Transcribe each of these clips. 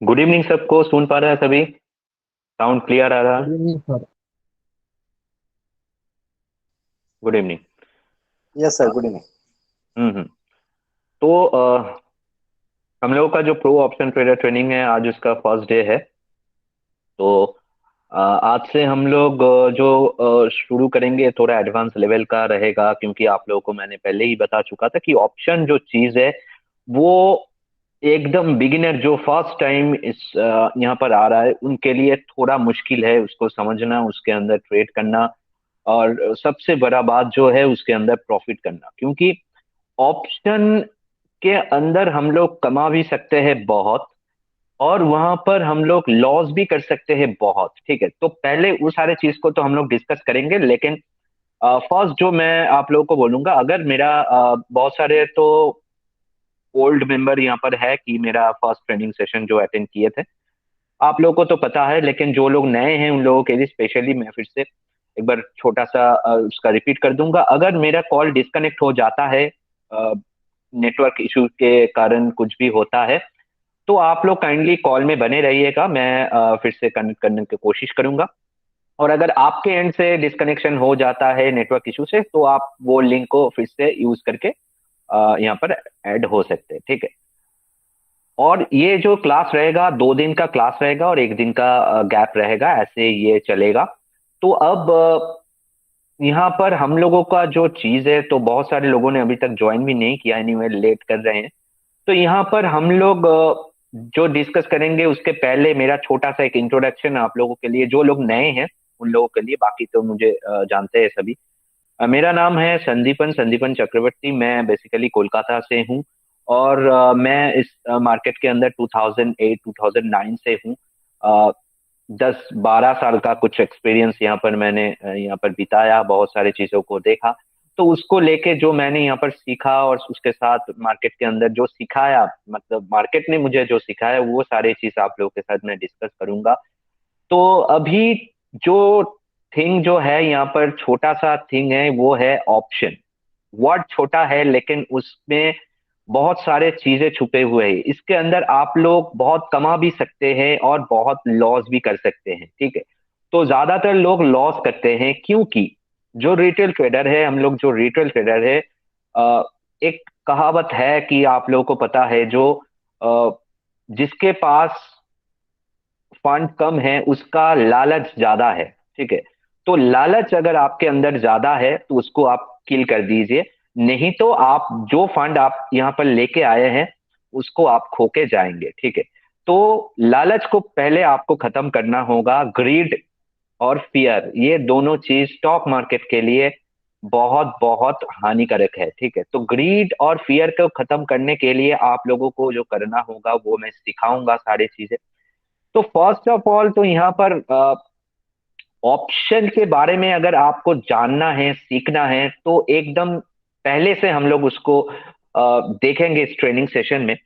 Good evening सबको। सुन पा रहा है सभी? साउंड क्लियर आ रहा गुड है? Evening sir. Good evening. Yes sir, good evening. हम्म। तो हम लोगों का जो प्रो ऑप्शन ट्रेडर ट्रेनिंग है, आज उसका फर्स्ट डे है। तो आज से हम लोग जो शुरू करेंगे थोड़ा एडवांस लेवल का रहेगा, क्योंकि आप लोगों को मैंने पहले ही बता चुका था कि ऑप्शन जो चीज है वो एकदम बिगिनर जो फर्स्ट टाइम इस यहाँ पर आ रहा है उनके लिए थोड़ा मुश्किल है उसको समझना, उसके अंदर ट्रेड करना। और सबसे बड़ा बात जो है उसके अंदर प्रॉफिट करना, क्योंकि ऑप्शन के अंदर हम लोग कमा भी सकते हैं बहुत, और वहां पर हम लोग लॉस भी कर सकते हैं बहुत। ठीक है, तो पहले उस सारे चीज को तो हम लोग डिस्कस करेंगे, लेकिन फर्स्ट जो मैं आप लोगों को बोलूंगा, अगर मेरा बहुत सारे तो ओल्ड मेंबर यहाँ पर है कि मेरा फर्स्ट ट्रेनिंग सेशन जो अटेंड किए थे, आप लोगों को तो पता है, लेकिन जो लोग नए हैं उन लोगों के लिए स्पेशली मैं फिर से एक बार छोटा सा उसका रिपीट कर दूंगा। अगर मेरा कॉल डिस्कनेक्ट हो जाता है, नेटवर्क इशू के कारण कुछ भी होता है, तो आप लोग काइंडली कॉल में बने रहिएगा। मैं फिर से कनेक्ट करने की कोशिश करूंगा। और अगर आपके एंड से डिस्कनेक्शन हो जाता है नेटवर्क इशू से, तो आप वो लिंक को फिर से यूज करके यहाँ पर ऐड हो सकते हैं। ठीक है। और ये जो क्लास रहेगा, 2 दिन का क्लास रहेगा और 1 दिन का गैप रहेगा, ऐसे ये चलेगा। तो अब यहाँ पर हम लोगों का जो चीज है, तो बहुत सारे लोगों ने अभी तक ज्वाइन भी नहीं किया, एनीवे लेट कर रहे हैं। तो यहाँ पर हम लोग जो डिस्कस करेंगे उसके पहले मेरा छोटा सा एक इंट्रोडक्शन आप लोगों के लिए, जो लोग नए हैं उन लोगों के लिए, बाकी तो मुझे जानते हैं सभी। मेरा नाम है संदीपन संदीपन चक्रवर्ती। मैं बेसिकली कोलकाता से हूँ, और मैं इस मार्केट के अंदर 2008 2009 से हूँ। 10-12 साल का कुछ एक्सपीरियंस यहाँ पर मैंने यहाँ पर बिताया, बहुत सारी चीजों को देखा। तो उसको लेके जो मैंने यहाँ पर सीखा, और उसके साथ मार्केट के अंदर जो सिखाया, मतलब मार्केट ने मुझे जो सिखाया, वो सारी चीज आप लोगों के साथ मैं डिस्कस करूंगा। तो अभी जो थिंग जो है यहाँ पर, छोटा सा थिंग है, वो है ऑप्शन। वर्ड छोटा है लेकिन उसमें बहुत सारे चीजें छुपे हुए हैं। इसके अंदर आप लोग बहुत कमा भी सकते हैं और बहुत लॉस भी कर सकते हैं। ठीक है। तो ज्यादातर लोग लॉस करते हैं, क्योंकि जो रिटेल ट्रेडर है, हम लोग जो रिटेल ट्रेडर है, अ, एक कहावत है कि आप लोगों को पता है, जो अ, जिसके पास फंड कम है उसका लालच ज्यादा है। ठीक है। तो लालच अगर आपके अंदर ज्यादा है तो उसको आप किल कर दीजिए, नहीं तो आप जो फंड आप यहाँ पर लेके आए हैं उसको आप खो के जाएंगे। ठीक है। तो लालच को पहले आपको खत्म करना होगा। ग्रीड और फियर, ये दोनों चीज स्टॉक मार्केट के लिए बहुत बहुत हानिकारक है। ठीक है। तो ग्रीड और फियर को खत्म करने के लिए आप लोगों को जो करना होगा वो मैं सिखाऊंगा सारी चीजें। तो फर्स्ट ऑफ ऑल तो यहाँ पर ऑप्शन के बारे में अगर आपको जानना है, सीखना है, तो एकदम पहले से हम लोग उसको देखेंगे इस ट्रेनिंग सेशन में।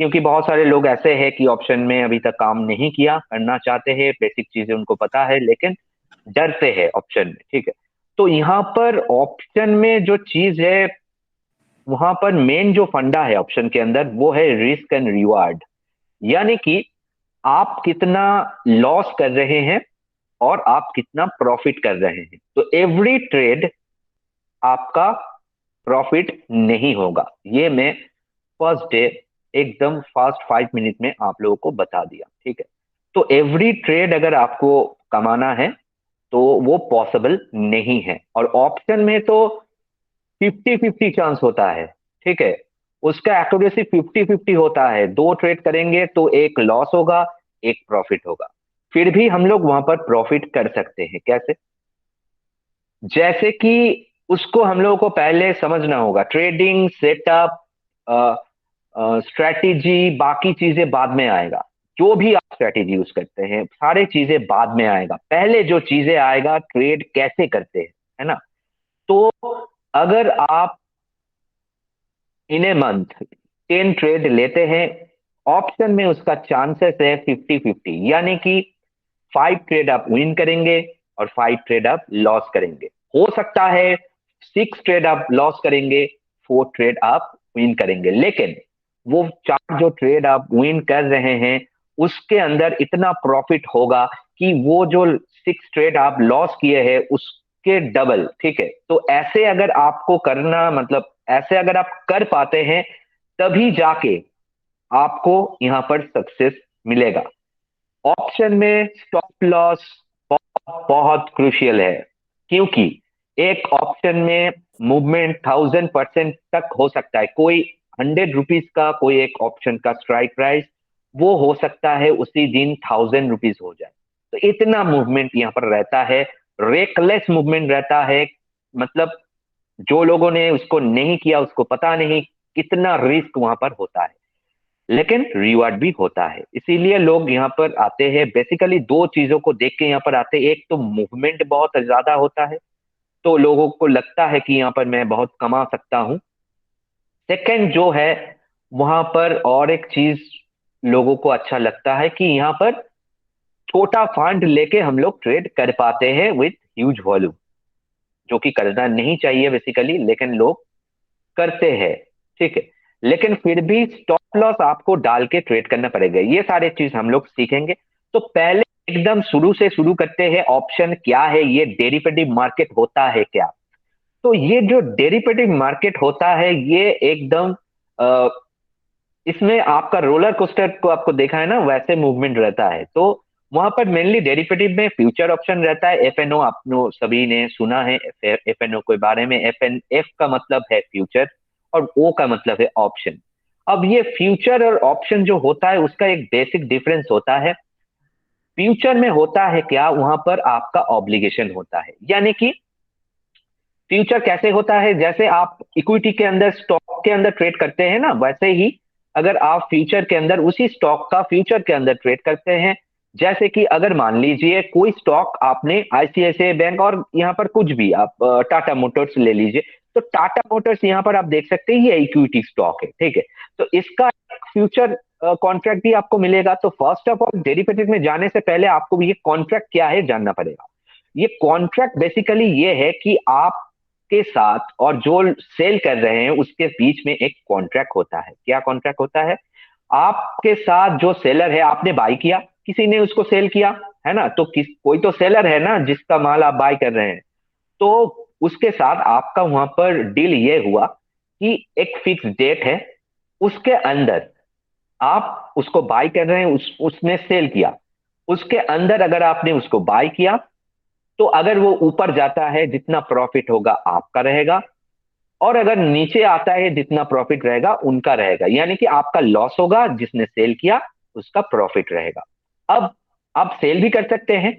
क्योंकि बहुत सारे लोग ऐसे हैं कि ऑप्शन में अभी तक काम नहीं किया, करना चाहते हैं, बेसिक चीजें उनको पता है, लेकिन डरते हैं ऑप्शन में। ठीक है। तो यहाँ पर ऑप्शन में जो चीज है, वहां पर मेन जो फंडा है ऑप्शन के अंदर, वो है रिस्क एंड रिवार्ड। यानी कि आप कितना लॉस कर रहे हैं और आप कितना प्रॉफिट कर रहे हैं। तो एवरी ट्रेड आपका प्रॉफिट नहीं होगा। ये मैं फर्स्ट डे एकदम फास्ट 5 मिनट में आप लोगों को बता दिया। ठीक है। तो एवरी ट्रेड अगर आपको कमाना है तो वो पॉसिबल नहीं है। और ऑप्शन में तो 50-50 चांस होता है। ठीक है। उसका एक्यूरेसी 50-50 होता है। 2 ट्रेड करेंगे तो एक लॉस होगा, एक प्रॉफिट होगा। फिर भी हम लोग वहां पर प्रॉफिट कर सकते हैं। कैसे? जैसे कि उसको हम लोगों को पहले समझना होगा। ट्रेडिंग सेटअप, स्ट्रेटेजी, बाकी चीजें बाद में आएगा। जो भी आप स्ट्रेटेजी यूज करते हैं सारे चीजें बाद में आएगा, पहले जो चीजें आएगा ट्रेड कैसे करते हैं, है ना। तो अगर आप इन ए मंथ 10 ट्रेड लेते हैं, ऑप्शन में उसका चांसेस है 50-50, यानी कि 5 ट्रेड आप विन करेंगे और 5 ट्रेड आप लॉस करेंगे। हो सकता है 6 ट्रेड आप लॉस करेंगे, 4 ट्रेड आप विन करेंगे। लेकिन वो 4 जो ट्रेड आप विन कर रहे हैं उसके अंदर इतना प्रॉफिट होगा कि वो जो 6 ट्रेड आप लॉस किए हैं उसके डबल। ठीक है, तो ऐसे अगर आपको करना, मतलब ऐसे अगर आप कर पाते हैं, तभी जाके आपको यहाँ पर सक्सेस मिलेगा। ऑप्शन में स्टॉप लॉस बहुत बहुत क्रूशियल है, क्योंकि एक ऑप्शन में मूवमेंट 1000% तक हो सकता है। कोई 100 रुपीज का कोई एक ऑप्शन का स्ट्राइक प्राइस, वो हो सकता है उसी दिन 1000 रुपीज हो जाए। तो इतना मूवमेंट यहाँ पर रहता है, रेकलेस मूवमेंट रहता है। मतलब जो लोगों ने उसको नहीं किया उसको पता नहीं कितना रिस्क वहां पर होता है, लेकिन रिवार्ड भी होता है। इसीलिए लोग यहाँ पर आते हैं, बेसिकली दो चीजों को देख के यहाँ पर आते हैं। एक तो मूवमेंट बहुत ज्यादा होता है, तो लोगों को लगता है कि यहाँ पर मैं बहुत कमा सकता हूँ। सेकंड जो है, वहां पर और एक चीज लोगों को अच्छा लगता है कि यहाँ पर छोटा फंड लेके हम लोग ट्रेड कर पाते हैं विथ ह्यूज वॉल्यूम, जो कि करना नहीं चाहिए बेसिकली, लेकिन लोग करते हैं। ठीक है, लेकिन फिर भी स्टॉप लॉस आपको डाल के ट्रेड करना पड़ेगा। ये सारे चीज हम लोग सीखेंगे। तो पहले एकदम शुरू से शुरू करते हैं, ऑप्शन क्या है, ये डेरिवेटिव मार्केट होता है क्या। तो ये जो डेरिवेटिव मार्केट होता है, ये एकदम अ, इसमें आपका रोलर कोस्टर को आपको देखा है ना, वैसे मूवमेंट रहता है। तो वहां पर मेनली डेरिवेटिव में फ्यूचर ऑप्शन रहता है, एफएनओ, आप सभी ने सुना है एफएनओ के बारे में। एफ का मतलब है फ्यूचर और ओ का मतलब है ऑप्शन। अब ये फ्यूचर और ऑप्शन जो होता है उसका एक बेसिक डिफरेंस होता है। फ्यूचर में होता है क्या, वहां पर आपका ऑब्लिगेशन होता है, यानी कि फ्यूचर कैसे होता है, जैसे आप इक्विटी के अंदर स्टॉक के अंदर ट्रेड करते हैं ना, वैसे ही अगर आप फ्यूचर के अंदर उसी स्टॉक का फ्यूचर के अंदर ट्रेड करते हैं। जैसे कि अगर मान लीजिए कोई स्टॉक आपने आईसीआईसीआई बैंक, और यहाँ पर कुछ भी आप टाटा मोटर्स ले लीजिए, तो टाटा मोटर्स यहाँ पर आप देख सकते हैं ये इक्विटी स्टॉक है। ठीक है, तो इसका फ्यूचर कॉन्ट्रैक्ट भी आपको मिलेगा। तो फर्स्ट ऑफ ऑल डेरिवेटिव में जाने से पहले आपको ये कॉन्ट्रैक्ट क्या है जानना पड़ेगा। ये कॉन्ट्रैक्ट बेसिकली ये है कि आप के साथ और जो सेल कर रहे हैं उसके बीच में एक कॉन्ट्रैक्ट होता है। क्या कॉन्ट्रैक्ट होता है, आपके साथ जो सेलर है, आपने बाई किया, किसी ने उसको सेल किया, है ना, तो कोई तो सेलर है ना जिसका माल आप बाई कर रहे हैं। तो उसके साथ आपका वहां पर डील ये हुआ कि एक फिक्स डेट है, उसके अंदर आप उसको बाई कर रहे हैं, उसने सेल किया, उसके अंदर अगर आपने उसको बाई किया, तो अगर वो ऊपर जाता है जितना प्रॉफिट होगा आपका रहेगा, और अगर नीचे आता है जितना प्रॉफिट रहेगा उनका रहेगा। यानी कि आपका लॉस होगा, जिसने सेल किया उसका प्रॉफिट रहेगा। अब आप सेल भी कर सकते हैं,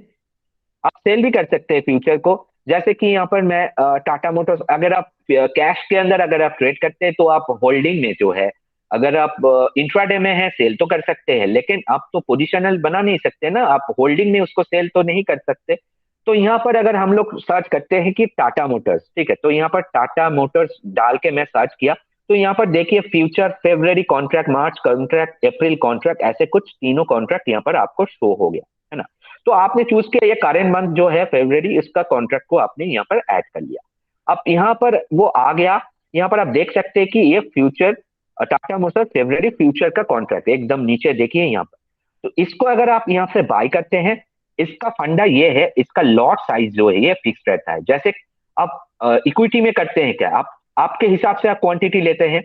आप सेल भी कर सकते हैं फ्यूचर को। जैसे कि यहाँ पर मैं टाटा मोटर्स, अगर आप कैश के अंदर अगर आप ट्रेड करते हैं, तो आप होल्डिंग में जो है, अगर आप इंट्राडे में है सेल तो कर सकते हैं, लेकिन आप तो पोजिशनल बना नहीं सकते ना, आप होल्डिंग में उसको सेल तो नहीं कर सकते। तो यहाँ पर अगर हम लोग सर्च करते हैं कि टाटा मोटर्स, ठीक है, तो यहाँ पर टाटा मोटर्स डाल के मैं सर्च किया, तो यहाँ पर देखिए फ्यूचर, फेब्रवरी कॉन्ट्रैक्ट, मार्च कॉन्ट्रैक्ट, अप्रैल कॉन्ट्रैक्ट, ऐसे कुछ तीनों कॉन्ट्रैक्ट यहाँ पर आपको शो हो गया, है ना। तो आपने चूज किया ये करेंट मंथ जो है फरवरी, इसका कॉन्ट्रैक्ट को आपने यहाँ पर ऐड कर लिया। अब यहाँ पर वो आ गया, यहाँ पर आप देख सकते हैं कि ये फ्यूचर टाटा मोटर्स फरवरी फ्यूचर का कॉन्ट्रैक्ट एकदम नीचे देखिए यहाँ पर। तो इसको अगर आप यहाँ से बाय करते हैं, इसका फंडा ये है, इसका लॉट साइज जो है ये फिक्स रहता है। जैसे आप इक्विटी में करते हैं क्या, आप आपके हिसाब से आप क्वांटिटी लेते हैं,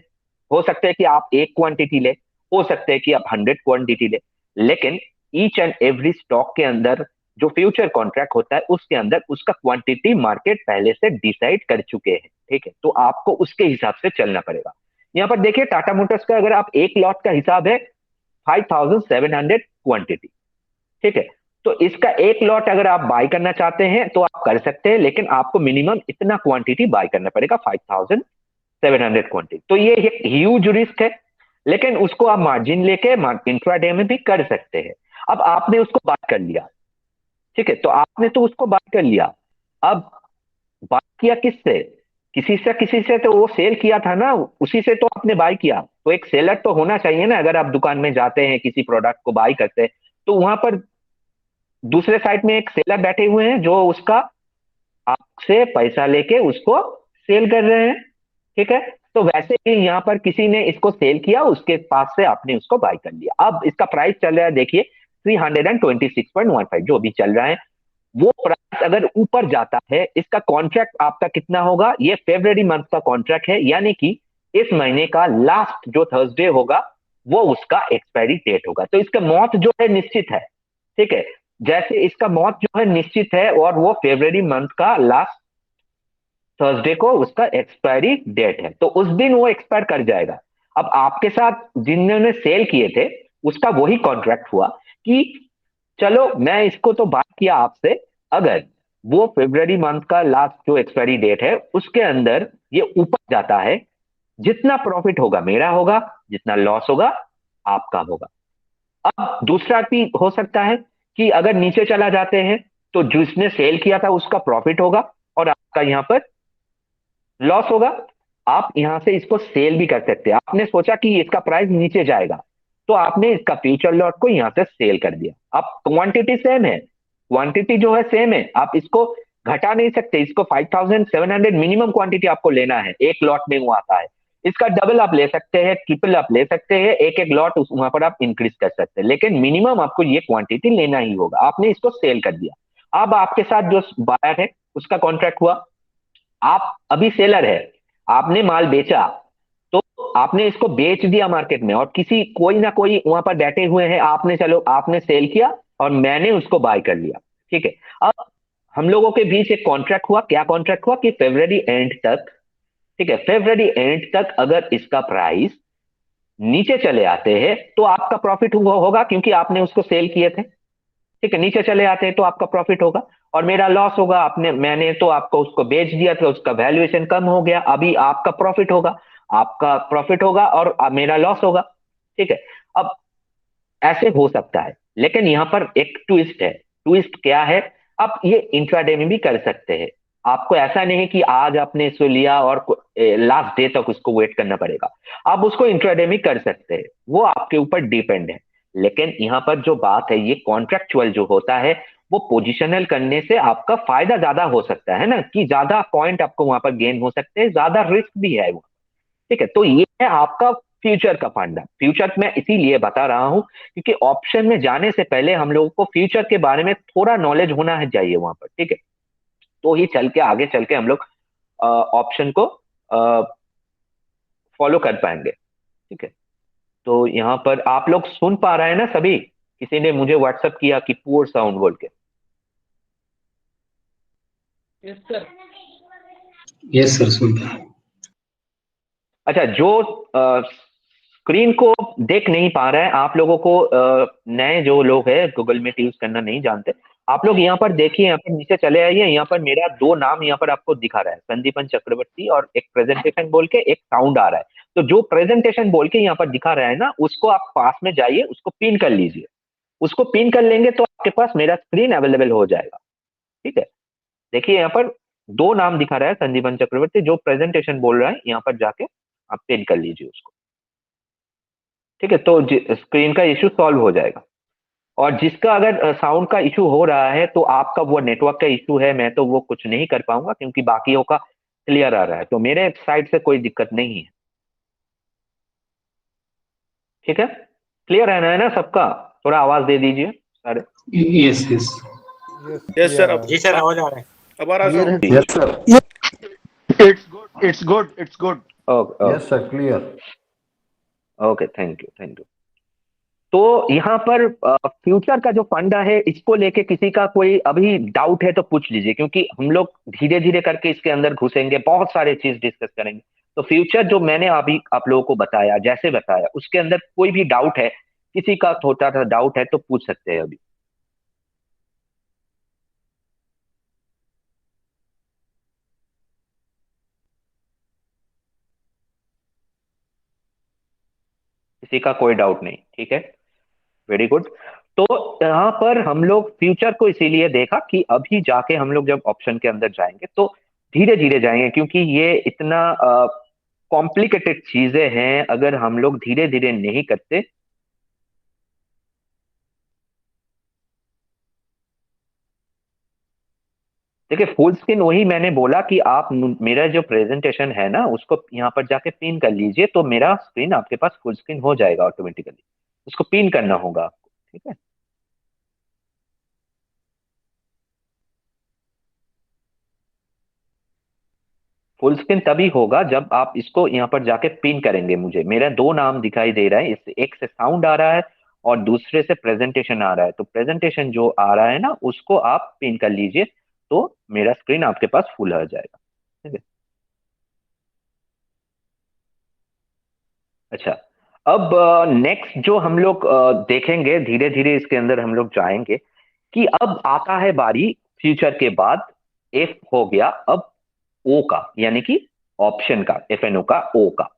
हो सकता है कि आप एक क्वांटिटी ले, हो सकता है कि आप 100 क्वांटिटी ले, लेकिन ईच एंड एवरी स्टॉक के अंदर जो फ्यूचर कॉन्ट्रैक्ट होता है उसके अंदर उसका क्वांटिटी मार्केट पहले से डिसाइड कर चुके हैं। ठीक है, तो आपको उसके हिसाब से चलना पड़ेगा। यहाँ पर देखिए टाटा मोटर्स का अगर आप एक लॉट का हिसाब है 5700 क्वांटिटी। ठीक है, तो इसका एक लॉट अगर आप बाय करना चाहते हैं तो आप कर सकते हैं, लेकिन आपको मिनिमम इतना क्वांटिटी बाय करना पड़ेगा, 5700 क्वांटिटी। तो ये एक ह्यूज रिस्क है, लेकिन उसको आप मार्जिन लेके इंट्राडे में भी कर सकते हैं। अब आपने उसको बाय कर लिया, ठीक है, तो आपने तो उसको बाय कर लिया। अब बाय किया किससे, किसी से तो वो सेल किया था ना, उसी से तो आपने बाय किया। तो एक सेलर तो होना चाहिए ना, अगर आप दुकान में जाते हैं किसी प्रोडक्ट को बाय करते हैं, तो वहां पर दूसरे साइड में एक सेलर बैठे हुए हैं जो उसका आपसे पैसा लेके उसको सेल कर रहे हैं। ठीक है, तो वैसे ही यहाँ पर किसी ने इसको सेल किया, उसके पास से आपने उसको बाय कर लिया। अब इसका प्राइस चल रहा है, देखिए 326.15 जो भी चल रहा है। वो प्राइस अगर ऊपर जाता है, इसका कॉन्ट्रैक्ट आपका कितना होगा, ये फेब्रवरी मंथ का कॉन्ट्रैक्ट है, यानी कि इस महीने का लास्ट जो थर्सडे होगा वो उसका एक्सपायरी डेट होगा। तो इसका मौत जो है निश्चित है, ठीक है। जैसे इसका मौत जो है निश्चित है और वो फेब्रवरी मंथ का लास्ट थर्सडे को उसका एक्सपायरी डेट है, तो उस दिन वो एक्सपायर कर जाएगा। अब आपके साथ जिन्होंने सेल किए थे उसका वही कॉन्ट्रैक्ट हुआ कि चलो मैं इसको तो बात किया आपसे, अगर वो फेब्रवरी मंथ का लास्ट जो एक्सपायरी डेट है उसके अंदर ये ऊपर जाता है, जितना प्रॉफिट होगा मेरा होगा, जितना लॉस होगा आपका होगा। अब दूसरा भी हो सकता है कि अगर नीचे चला जाते हैं तो जिसने सेल किया था उसका प्रॉफिट होगा और आपका यहाँ पर लॉस होगा। आप यहां से इसको सेल भी कर सकते हैं। आपने सोचा कि इसका प्राइस नीचे जाएगा, तो आपने इसका फ्यूचर लॉट को यहां से सेल कर दिया। अब क्वांटिटी सेम है, क्वांटिटी जो है सेम है, आप इसको घटा नहीं सकते। इसको 5,700 मिनिमम क्वांटिटी आपको लेना है, एक लॉट में वो आता है। इसका डबल आप ले सकते हैं, ट्रिपल आप ले सकते हैं, एक एक लॉट वहां पर आप इंक्रीज कर सकते हैं, लेकिन मिनिमम आपको ये क्वांटिटी लेना ही होगा। आपने इसको सेल कर दिया। अब आपके साथ जो बायर है उसका कॉन्ट्रैक्ट हुआ, आप अभी सेलर है, आपने माल बेचा, तो आपने इसको बेच दिया मार्केट में और किसी कोई ना कोई वहां पर बैठे हुए हैं, आपने चलो आपने सेल किया और मैंने उसको बाय कर लिया, ठीक है। अब हम लोगों के बीच एक कॉन्ट्रैक्ट हुआ, क्या कॉन्ट्रैक्ट हुआ कि फेब्रवरी एंड तक, ठीक है, फेब्रवरी एंड तक अगर इसका प्राइस नीचे चले आते हैं तो आपका प्रॉफिट होगा, क्योंकि आपने उसको सेल किए थे, ठीक है। नीचे चले आते हैं तो आपका प्रॉफिट होगा और मेरा लॉस होगा, आपने मैंने तो आपको उसको बेच दिया था, उसका वैल्यूएशन कम हो गया, अभी आपका प्रॉफिट होगा, आपका प्रॉफिट होगा और मेरा लॉस होगा, ठीक है। अब ऐसे हो सकता है, लेकिन यहाँ पर एक ट्विस्ट है। ट्विस्ट क्या है, आप ये इंट्राडे में भी कर सकते हैं। आपको ऐसा नहीं कि आज आपने इसको लिया और लास्ट डे तक उसको वेट करना पड़ेगा, आप उसको इंट्राडे में कर सकते हैं, वो आपके ऊपर डिपेंड है। लेकिन यहाँ पर जो बात है, ये कॉन्ट्रेक्चुअल जो होता है वो पोजिशनल करने से आपका फायदा ज्यादा हो सकता है ना, कि ज्यादा पॉइंट आपको वहां पर गेन हो सकते हैं, ज्यादा रिस्क भी है वो, ठीक है। तो ये है आपका फ्यूचर का फंडा। फ्यूचर मैं इसीलिए बता रहा हूं क्योंकि ऑप्शन में जाने से पहले हम लोगों को फ्यूचर के बारे में थोड़ा नॉलेज होना है चाहिए वहां पर, ठीक है। तो ही चल के आगे चल के हम लोग ऑप्शन को फॉलो कर पाएंगे, ठीक है। तो यहाँ पर आप लोग सुन पा रहे हैं ना सभी? किसी ने मुझे व्हाट्सअप किया कि पुअर साउंड बोल के। Yes sir. यस सर, सुनता हूँ। अच्छा, जो स्क्रीन को देख नहीं पा रहे हैं, आप लोगों को नए जो लोग हैं गूगल मीट यूज करना नहीं जानते, आप लोग यहाँ पर देखिए, यहाँ पर नीचे चले आइए, यहाँ पर मेरा दो नाम यहाँ पर आपको दिखा रहा है, संदीपन चक्रवर्ती, और एक प्रेजेंटेशन बोल के एक साउंड आ रहा है। तो जो प्रेजेंटेशन बोल के यहाँ पर दिखा रहा है ना, उसको आप पास में जाइए, उसको पिन कर लीजिए। उसको पिन कर लेंगे तो आपके पास मेरा स्क्रीन अवेलेबल हो जाएगा, ठीक है। देखिए यहाँ पर दो नाम दिखा रहा है, संदीपन चक्रवर्ती, जो प्रेजेंटेशन बोल रहा है यहाँ पर जाके आप पिन कर लीजिए उसको, ठीक है। तो स्क्रीन का इश्यू सॉल्व हो जाएगा। और जिसका अगर साउंड का इशू हो रहा है तो आपका वो नेटवर्क का इशू है, मैं तो वो कुछ नहीं कर पाऊंगा क्योंकि बाकियों का क्लियर आ रहा है, तो मेरे साइड से कोई दिक्कत नहीं है, ठीक है। क्लियर है ना सबका? थोड़ा आवाज दे दीजिए सारे। Yes yes. Yes yes clear sir. आ अब रहा जी सर, आवाज आ रहा है। अब आ रहा क्लियर है sound. Sir. Yes, sir. It's good, it's good, it's good. Okay Yes, sir. Clear. Okay, thank you thank you. तो यहाँ पर फ्यूचर का जो फंडा है, इसको लेके किसी का कोई अभी डाउट है तो पूछ लीजिए, क्योंकि हम लोग धीरे धीरे करके इसके अंदर घुसेंगे, बहुत सारे चीज डिस्कस करेंगे। तो फ्यूचर जो मैंने अभी आप लोगों को बताया, जैसे बताया, उसके अंदर कोई भी डाउट है, किसी का छोटा सा डाउट है तो पूछ सकते हैं अभी। किसी का कोई डाउट नहीं, ठीक है, वेरी गुड। तो यहाँ पर हम लोग फ्यूचर को इसीलिए देखा कि अभी जाके हम लोग जब ऑप्शन के अंदर जाएंगे तो धीरे धीरे जाएंगे, क्योंकि ये इतना कॉम्प्लिकेटेड चीजें हैं, अगर हम लोग धीरे धीरे नहीं करते। देखिए फुल स्क्रीन वही मैंने बोला कि आप मेरा जो प्रेजेंटेशन है ना उसको यहाँ पर जाके पिन कर लीजिए, तो मेरा स्क्रीन आपके पास फुल स्क्रीन हो जाएगा ऑटोमेटिकली। उसको पिन करना होगा आपको, ठीक है। फुल स्क्रीन तभी होगा जब आप इसको यहाँ पर जाके पिन करेंगे। मुझे मेरा दो नाम दिखाई दे रहा है, इससे एक से साउंड आ रहा है और दूसरे से प्रेजेंटेशन आ रहा है। तो प्रेजेंटेशन जो आ रहा है ना उसको आप पिन कर लीजिए, तो मेरा स्क्रीन आपके पास फुल आ जाएगा, ठीक है। अच्छा, अब नेक्स्ट जो हम लोग देखेंगे, धीरे धीरे इसके अंदर हम लोग जाएंगे कि अब आता है बारी फ्यूचर के बाद। एफ हो गया, अब ओ का, यानी कि ऑप्शन का, एफएनओ का, ओ का।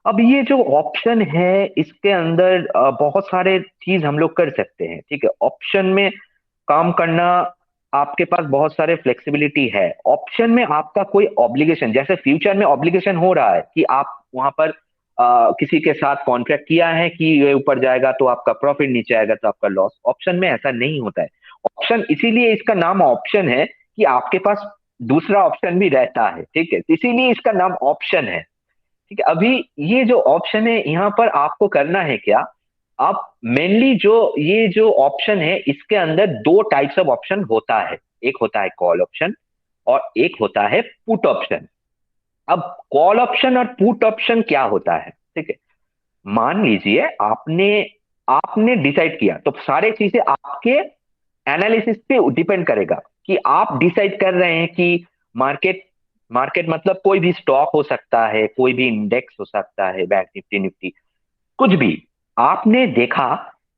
अब ये जो ऑप्शन है इसके अंदर बहुत सारे चीज हम लोग कर सकते हैं, ठीक है। ऑप्शन में काम करना आपके पास बहुत सारे फ्लेक्सिबिलिटी है। ऑप्शन में आपका कोई ऑब्लिगेशन, जैसे फ्यूचर में ऑब्लिगेशन हो रहा है कि आप वहां पर किसी के साथ कॉन्ट्रैक्ट किया है कि ये ऊपर जाएगा तो आपका प्रॉफिट, नीचे आएगा तो आपका लॉस। ऑप्शन में ऐसा नहीं होता है। ऑप्शन इसीलिए इसका नाम ऑप्शन है कि आपके पास दूसरा ऑप्शन भी रहता है, ठीक है, इसीलिए इसका नाम ऑप्शन है, ठीक है। अभी ये जो ऑप्शन है यहाँ पर आपको करना है क्या, आप मेनली जो ये जो ऑप्शन है इसके अंदर दो टाइप्स ऑफ ऑप्शन होता है। एक होता है कॉल ऑप्शन और एक होता है पुट ऑप्शन। अब कॉल ऑप्शन और पुट ऑप्शन क्या होता है, ठीक है। मान लीजिए आपने आपने डिसाइड किया, तो सारे चीजें आपके एनालिसिस पे डिपेंड करेगा कि आप डिसाइड कर रहे हैं कि मार्केट, मार्केट मतलब कोई भी स्टॉक हो सकता है, कोई भी इंडेक्स हो सकता है, बैंक निफ्टी, निफ्टी, कुछ भी। आपने देखा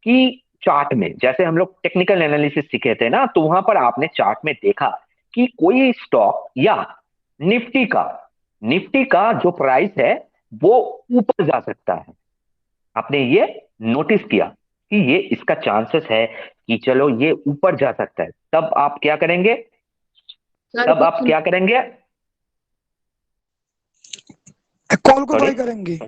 कि चार्ट में, जैसे हम लोग टेक्निकल एनालिसिस सीखे थे ना, तो वहां पर आपने चार्ट में देखा कि कोई स्टॉक या निफ्टी का, निफ्टी का जो प्राइस है वो ऊपर जा सकता है। आपने ये नोटिस किया कि ये इसका चांसेस है कि चलो ये ऊपर जा सकता है। तब आप क्या करेंगे, सर तब आप कुछ क्या करेंगे? कॉल को सॉरी बाय करेंगे।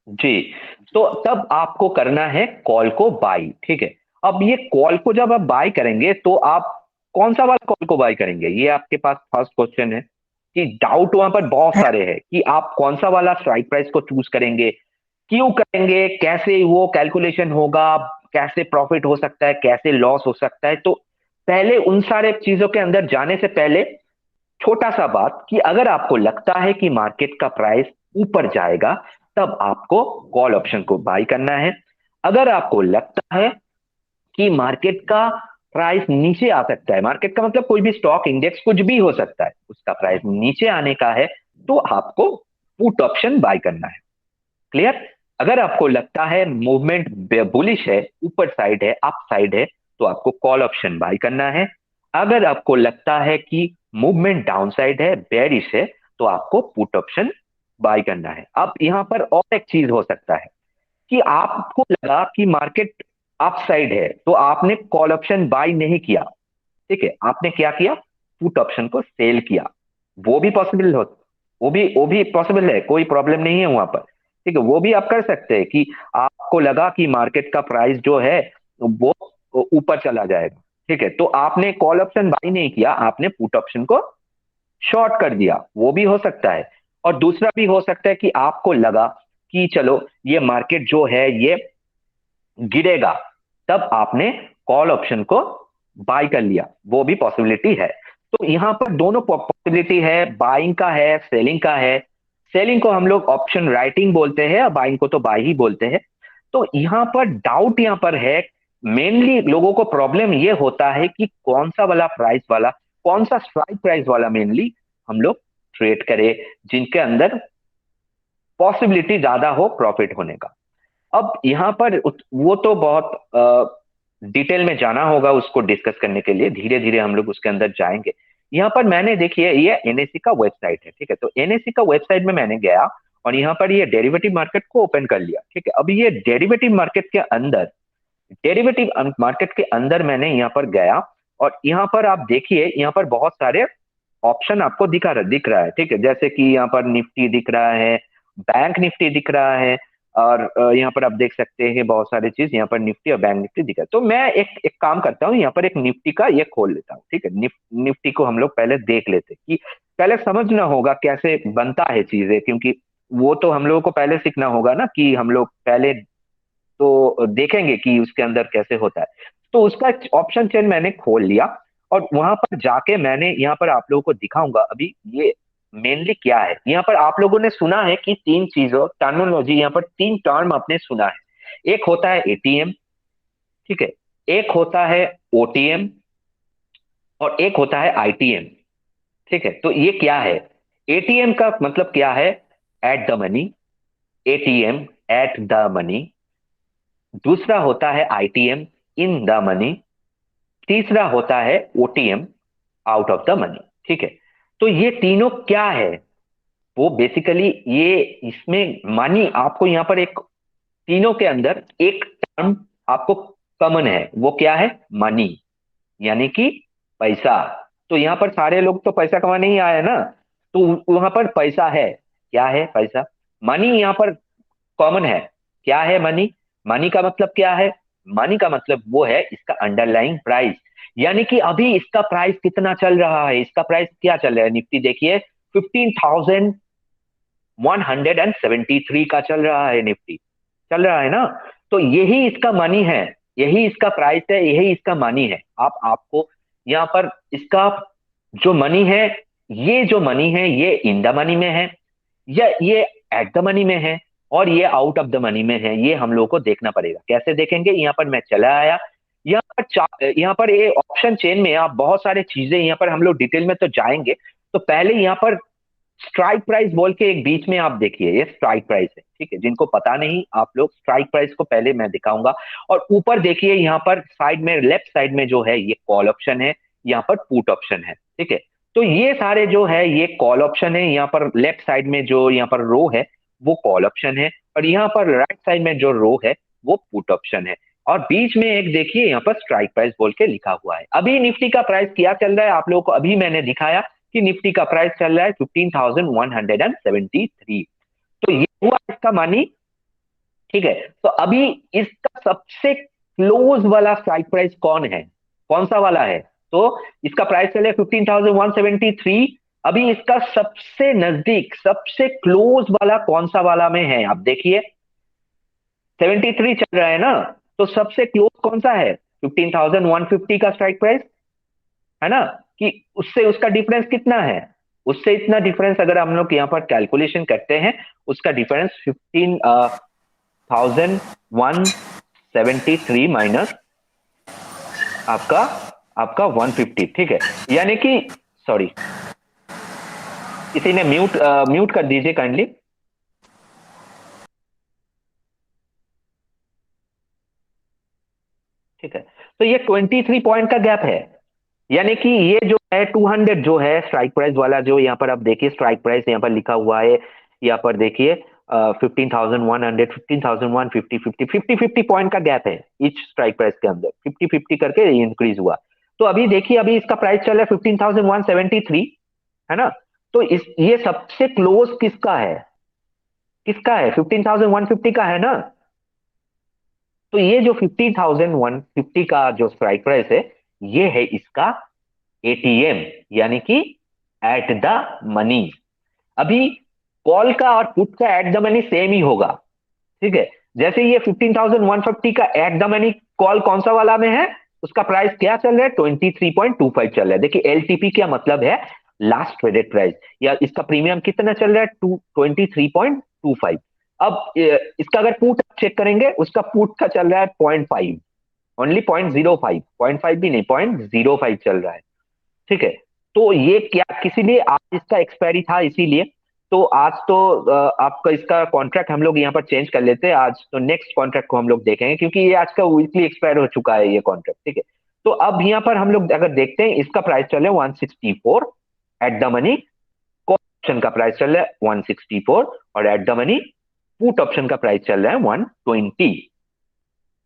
जी, तो तब आपको करना है कॉल को बाई, ठीक है। अब ये कॉल को जब आप बाई करेंगे तो आप कौन सा वाला कॉल को बाई करेंगे, ये आपके पास फर्स्ट क्वेश्चन है। कि डाउट वहां पर बहुत सारे हैं कि आप कौन सा वाला स्ट्राइक प्राइस को चूज करेंगे, क्यों करेंगे, कैसे वो कैलकुलेशन होगा, कैसे प्रॉफिट हो सकता है, कैसे लॉस हो सकता है। तो पहले उन सारे चीजों के अंदर जाने से पहले छोटा सा बात कि अगर आपको लगता है कि मार्केट का प्राइस ऊपर जाएगा तब आपको कॉल ऑप्शन को बाई करना है। अगर आपको लगता है कि मार्केट का प्राइस नीचे आ सकता है, मार्केट का मतलब कोई भी स्टॉक, इंडेक्स, कुछ भी हो सकता है, उसका प्राइस नीचे आने का है, तो आपको पुट ऑप्शन बाय करना है। क्लियर? अगर आपको लगता है मूवमेंट बुलिश है, ऊपर साइड है, अप साइड है, तो आपको कॉल ऑप्शन बाय करना है। अगर आपको लगता है कि मूवमेंट डाउन साइड है, बेरिश है, तो आपको पुट ऑप्शन बाय करना है। अब यहां पर और एक चीज हो सकता है कि आपको लगा कि मार्केट अप साइड है तो आपने कॉल ऑप्शन बाय नहीं किया, ठीक है, आपने क्या किया, पुट ऑप्शन को सेल किया। वो भी पॉसिबल हो, वो भी पॉसिबल है, कोई प्रॉब्लम नहीं है वहां पर, ठीक है। वो भी आप कर सकते हैं कि आपको लगा कि मार्केट का प्राइस जो है वो ऊपर चला जाएगा, ठीक है, तो आपने कॉल ऑप्शन बाय नहीं किया, आपने पुट ऑप्शन को शॉर्ट कर दिया, वो भी हो सकता है। और दूसरा भी हो सकता है कि आपको लगा कि चलो ये मार्केट जो है ये गिरेगा, तब आपने कॉल ऑप्शन को बाय कर लिया, वो भी पॉसिबिलिटी है। तो यहां पर दोनों पॉसिबिलिटी है, बाइंग का है, सेलिंग का है। सेलिंग को हम लोग ऑप्शन राइटिंग बोलते हैं और बाइंग को तो बाय ही बोलते हैं। तो यहां पर डाउट यहां पर है, मेनली लोगों को प्रॉब्लम ये होता है कि कौन सा वाला प्राइस वाला, कौन सा स्ट्राइक प्राइस वाला मेनली हम लोग ट्रेड करें, जिनके अंदर पॉसिबिलिटी ज्यादा हो प्रॉफिट होने का। अब यहाँ पर वो तो बहुत डिटेल में जाना होगा उसको डिस्कस करने के लिए, धीरे धीरे हम लोग उसके अंदर जाएंगे। यहाँ पर मैंने देखिए ये एनएससी का वेबसाइट है, ठीक है। तो एनएससी का वेबसाइट में मैंने गया और यहाँ पर ये डेरिवेटिव मार्केट को ओपन कर लिया, ठीक है। अभी ये डेरिवेटिव मार्केट के अंदर, डेरिवेटिव मार्केट के अंदर मैंने यहाँ पर गया और यहाँ पर आप देखिए यहाँ पर बहुत सारे ऑप्शन आपको दिख रहा है, ठीक है। जैसे कि यहाँ पर निफ्टी दिख रहा है, बैंक निफ्टी दिख रहा है, और यहाँ पर आप देख सकते हैं बहुत सारी चीज, यहाँ पर निफ्टी और बैंक निफ्टी दिखा है। तो मैं एक एक काम करता हूँ, यहाँ पर एक निफ्टी का ये खोल लेता हूँ, ठीक है। निफ्टी को हम लोग पहले देख लेते हैं कि पहले समझना होगा कैसे बनता है चीजें, क्योंकि वो तो हम लोगों को पहले सीखना होगा ना, कि हम लोग पहले तो देखेंगे कि उसके अंदर कैसे होता है। तो उसका ऑप्शन चेन मैंने खोल लिया, और वहां पर जाके मैंने यहाँ पर आप लोगों को दिखाऊंगा अभी ये मेनली क्या है। यहाँ पर आप लोगों ने सुना है कि तीन चीजों टर्मिनोलॉजी, यहाँ पर तीन टर्म आपने सुना है। एक होता है एटीएम, ठीक है, एक होता है ओटीएम, और एक होता है आईटीएम, ठीक है। तो ये क्या है? एटीएम का मतलब क्या है? At the money, ATM at the money. दूसरा होता है आईटीएम, इन द मनी। तीसरा होता है OTM, out of the money, ठीक है। तो ये तीनों क्या है? वो बेसिकली ये इसमें मनी आपको यहाँ पर एक, तीनों के अंदर एक टर्म आपको कॉमन है, वो क्या है? मनी, यानी कि पैसा। तो यहाँ पर सारे लोग तो पैसा कमाने ही आए ना, तो वहां पर पैसा है। क्या है? पैसा। मनी यहाँ पर कॉमन है। क्या है मनी? मनी का मतलब क्या है? मनी का मतलब वो है इसका अंडरलाइंग प्राइस, यानी कि अभी इसका प्राइस कितना चल रहा है। इसका प्राइस क्या चल रहा है? निफ्टी देखिए 15,173 का चल रहा है, निफ्टी चल रहा है ना। तो यही इसका मनी है, यही इसका प्राइस है, यही इसका मनी है। आपको यहाँ पर इसका जो मनी है, ये जो मनी है ये इन द मनी में है, या ये एट द मनी में है, और ये आउट ऑफ द मनी में है। ये हम लोग को देखना पड़ेगा। कैसे देखेंगे? यहाँ पर मैं चला आया, यहाँ पर ये ऑप्शन चेन में आप बहुत सारे चीजें, यहाँ पर हम लोग डिटेल में तो जाएंगे। तो पहले यहाँ पर स्ट्राइक प्राइस बोल के एक बीच में आप देखिए, ये स्ट्राइक प्राइस है, ठीक है। जिनको पता नहीं, आप लोग स्ट्राइक प्राइस को पहले मैं दिखाऊंगा। और ऊपर देखिए यहाँ पर साइड में, लेफ्ट साइड में जो है ये कॉल ऑप्शन है, यहाँ पर पुट ऑप्शन है, ठीक है। तो ये सारे जो है ये कॉल ऑप्शन है। यहाँ पर लेफ्ट साइड में जो यहाँ पर रो है वो कॉल ऑप्शन है, और यहाँ पर राइट साइड में जो रो है वो पुट ऑप्शन है। और बीच में एक देखिए यहाँ पर स्ट्राइक प्राइस बोल के लिखा हुआ है। अभी निफ्टी का प्राइस क्या चल रहा है आप लोगों को अभी मैंने दिखाया कि निफ्टी का प्राइस चल रहा है 15,173। तो ये हुआ इसका मनी, ठीक है। तो अभी इसका सबसे क्लोज वाला स्ट्राइक प्राइस कौन है? कौन सा वाला है? तो इसका प्राइस चले 15,173। अभी इसका सबसे नजदीक, सबसे क्लोज वाला कौन सा वाला में है? आप देखिए 73 चल रहा है ना, तो सबसे क्लोज कौन सा है? 15,150 का स्ट्राइक प्राइस है ना, कि उससे उसका डिफरेंस कितना है? उससे इतना डिफरेंस अगर हम लोग यहाँ पर कैलकुलेशन करते हैं, उसका डिफरेंस 15,173 माइनस आपका आपका 150, ठीक है। यानी कि, सॉरी, किसी ने म्यूट कर दीजिए काइंडली। ठीक है। तो ये 23 पॉइंट का गैप है, यानी कि ये जो है 200 जो है स्ट्राइक प्राइस वाला, जो यहाँ पर आप देखिए स्ट्राइक प्राइस यहाँ पर लिखा हुआ है, यहाँ पर देखिए 15,100, 15,150, 50 पॉइंट का गैप है इच स्ट्राइक प्राइस के अंदर। 50 करके इंक्रीज हुआ। तो अभी देखिए अभी इसका प्राइस चल रहा है 15,173, है ना। तो इस ये सबसे क्लोज किसका है? किसका है? 15,150 का है ना। तो ये जो 15,150 का जो स्ट्राइक प्राइस है, ये है इसका एटीएम, यानी कि एट द मनी। अभी कॉल का और पुट का एट द मनी सेम ही होगा, ठीक है। जैसे ये 15,150 का एट द मनी कॉल कौन सा वाला में है, उसका प्राइस क्या चल रहा है? 23.25 चल रहा है। देखिए एलटीपी क्या मतलब है? लास्ट ट्रेडेड प्राइस, या इसका प्रीमियम कितना चल रहा है? 23.25। अब इसका अगर पुट चेक करेंगे, उसका पुट का चल रहा है 0.5, ओनली 0.05, 0.5 भी नहीं, 0.05 चल रहा है, ठीक है। तो ये क्या, किसी लिए आज इसका एक्सपायरी था इसीलिए। तो आज तो आपका इसका कॉन्ट्रैक्ट हम लोग यहाँ पर चेंज कर लेते हैं आज। तो नेक्स्ट कॉन्ट्रैक्ट को हम लोग देखेंगे, क्योंकि ये आज का वीकली एक्सपायर हो चुका है ये कॉन्ट्रैक्ट, ठीक है। तो अब यहाँ पर हम लोग अगर देखते हैं, इसका प्राइस चल रहा है 164 at the money. Call option का प्राइस चल रहा है 164, और at the money put option का प्राइस चल रहा है 120,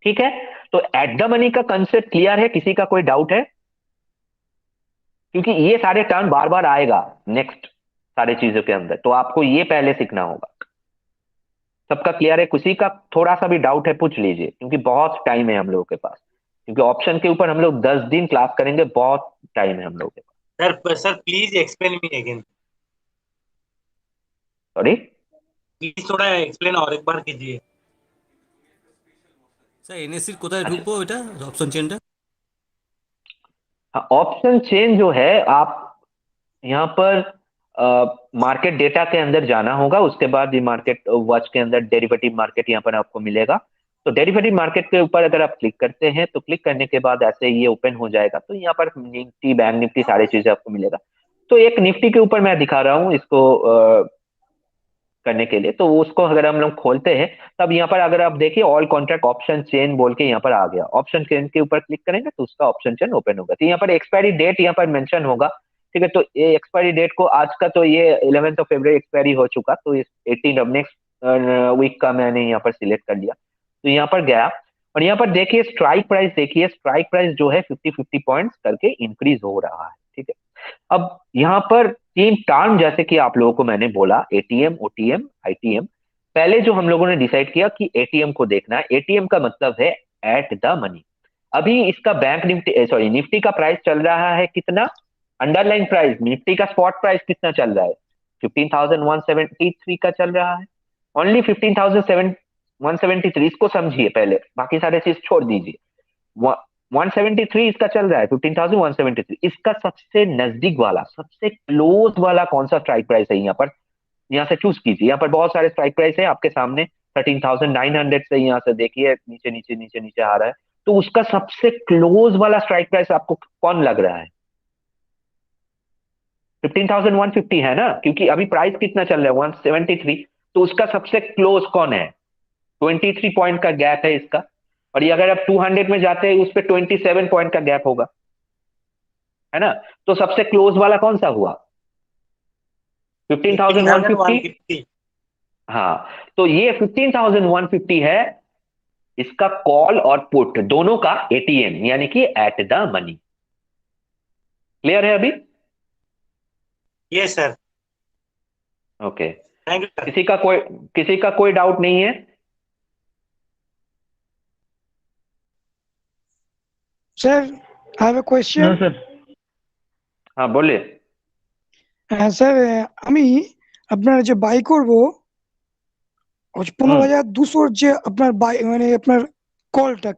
ठीक है। तो एट द मनी का कंसेप्ट क्लियर है? किसी का कोई डाउट है? क्योंकि ये सारे टर्म बार बार आएगा नेक्स्ट सारे चीजों के अंदर, तो आपको ये पहले सीखना होगा। सबका क्लियर है? किसी का थोड़ा सा भी डाउट है पूछ लीजिए, क्योंकि बहुत टाइम है हम लोगों के पास, क्योंकि ऑप्शन के ऊपर हम लोग 10 दिन क्लास करेंगे, बहुत टाइम है हम लोगों के पास। Sir please explain me again. Sorry. Please थोड़ा एक्सप्लेन और एक बार कीजिए। স্যার এনএসসির কোথায় अच्छा, ঢুকবো এটা অপশন চেনটা? हाँ, ऑप्शन चेंज जो है, आप यहाँ पर मार्केट डेटा के अंदर जाना होगा, उसके बाद ये मार्केट वॉच के अंदर डेरिवेटिव मार्केट यहाँ पर आपको मिलेगा। तो डेरिवेटिव मार्केट के ऊपर अगर आप क्लिक करते हैं, तो क्लिक करने के बाद ऐसे ये ओपन हो जाएगा, तो यहाँ पर निफ्टी, बैंक निफ्टी, सारी चीजें आपको मिलेगा। तो एक निफ्टी के ऊपर मैं दिखा रहा हूँ इसको करने के लिए। तो उसको अगर हम लोग खोलते हैं, तब यहाँ पर अगर आप देखिए ऑल कॉन्ट्रैक्ट ऑप्शन चेन बोल के यहाँ पर आ गया। ऑप्शन चेन के ऊपर क्लिक करेंगे तो उसका ऑप्शन चेन ओपन होगा। तो यहाँ पर एक्सपायरी डेट यहाँ पर मेंशन होगा, ठीक है। तो ये एक्सपायरी डेट को आज का, तो ये 11 फरवरी एक्सपायरी हो चुका, तो इस 18 अब नेक्स्ट वीक का मैंने यहाँ पर सिलेक्ट कर लिया। तो यहाँ पर गया, और यहाँ पर देखिए स्ट्राइक प्राइस, देखिए स्ट्राइक प्राइस जो है 50-50 पॉइंट्स करके इंक्रीज हो रहा है, ठीक है। अब यहाँ पर तीन टर्म, जैसे कि आप लोगों को मैंने बोला, एटीएम, ओटीएम, आईटीएम। पहले जो हम लोगों ने डिसाइड किया कि एटीएम को देखना है। एटीएम का मतलब है एट द मनी। अभी इसका बैंक निफ्टी, सॉरी, निफ्टी का प्राइस चल रहा है कितना, अंडरलाइन प्राइस निफ्टी का स्पॉट प्राइस कितना चल रहा है, 15,173 का चल रहा है। ओनली 15,173, इसको समझिए पहले, बाकी सारे चीज छोड़ दीजिए। 173 इसका चल रहा है, 15,173। इसका सबसे नजदीक वाला, सबसे क्लोज वाला कौन सा स्ट्राइक प्राइस है यहाँ पर, यहाँ से चूज कीजिए। यहाँ पर बहुत सारे स्ट्राइक प्राइस है आपके सामने। 13,900 से यहाँ से देखिए नीचे नीचे नीचे नीचे आ रहा है। तो उसका सबसे क्लोज वाला स्ट्राइक प्राइस आपको कौन लग रहा है? 15,150 है ना, क्योंकि अभी प्राइस कितना चल रहा है, 173। तो उसका सबसे क्लोज कौन है? 23 पॉइंट का गैप है इसका। और ये अगर आप 200 में जाते हैं, उस पर 27 पॉइंट का गैप होगा, है ना। तो सबसे क्लोज वाला कौन सा हुआ? 15,150। हाँ, तो ये 15,150 है इसका कॉल और पुट दोनों का एटीएम, यानी कि एट द मनी। क्लियर है अभी? Yes sir. Okay, thank you sir. किसी का कोई डाउट नहीं है? Sir, I have a question. sir. हाँ बोलिए। স্যার আমি আপনার যে বাই করব 15,200 যে আপনার বাই মানে আপনার কলটা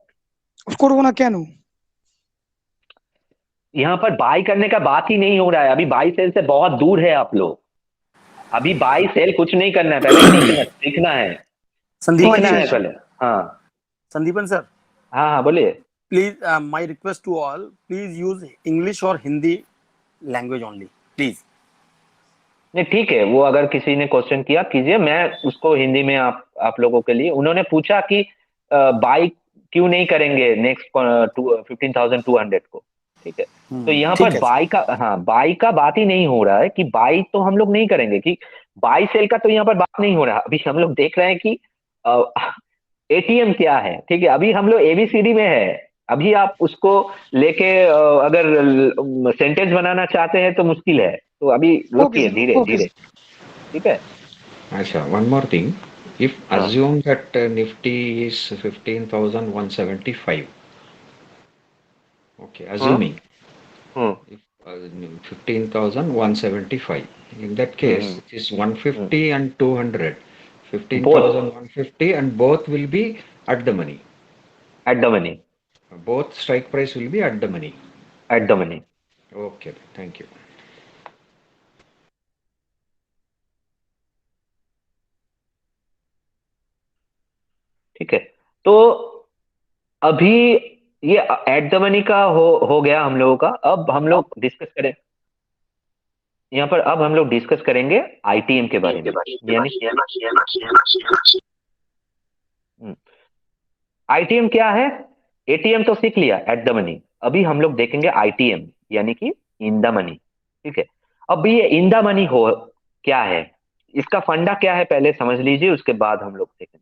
করবো না কেন? यहाँ पर बाई करने का बात ही नहीं हो रहा है, अभी बाई सेल से बहुत दूर है आप लोग। अभी बाई सेल कुछ नहीं करना है, पहले सीखना है, सीखना है पहले। हाँ संदीपन सर, हाँ हाँ बोलिए। Please my request to all, please use English और हिंदी लैंग्वेज ओनली प्लीज। नहीं ठीक है, वो अगर किसी ने क्वेश्चन किया कीजिए, मैं उसको हिंदी में आप लोगों के लिए। उन्होंने पूछा कि बाई क्यों नहीं करेंगे नेक्स्ट 15,200 को, ठीक है। तो यहाँ पर बाई का, हाँ, बाई का बात ही नहीं हो रहा है कि बाई तो हम लोग नहीं करेंगे, कि बाई सेल का तो यहाँ पर बात नहीं हो रहा। अभी हम लोग देख रहे हैं कि एटीएम क्या है, ठीक है। अभी हम लोग एबीसीडी में है। अभी आप उसको लेके अगर सेंटेंस बनाना चाहते हैं तो मुश्किल है। तो अभी रुकिए, धीरे धीरे, ठीक है। अच्छा, one more thing. If assume that Nifty is 15,175. Okay, assuming if 15,175. In that case, it is 150 and 200. 15,150 and both will be at the money. At the money. Both strike price will be at the money. At the money. Okay, thank you. ठीक है, तो अभी ये at the money का हो गया हम लोगों का। अब हम लोग डिस्कस करें यहाँ पर, अब हम लोग डिस्कस करेंगे आईटीएम के बारे में। यानी आईटीएम क्या है? एटीएम तो सीख लिया, एट द मनी। अभी हम लोग देखेंगे आईटीएम, यानी कि इन द मनी, ठीक है। अब ये इन द मनी हो क्या है, इसका फंडा क्या है, पहले समझ लीजिए, उसके बाद हम लोग देखेंगे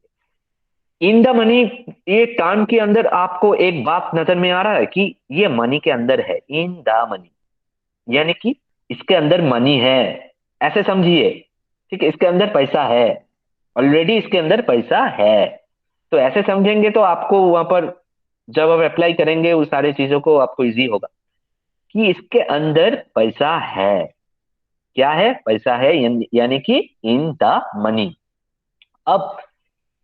इन द मनी। ये टर्म के अंदर आपको एक बात नजर में आ रहा है कि ये मनी के अंदर है, इन द मनी, यानी कि इसके अंदर मनी है, ऐसे समझिए, ठीक है। इसके अंदर पैसा है, ऑलरेडी इसके अंदर पैसा है। तो ऐसे समझेंगे तो आपको वहां पर जब आप अप्लाई करेंगे उस सारी चीजों को आपको इजी होगा कि इसके अंदर पैसा है। क्या है? पैसा है, यानी कि इन द मनी। अब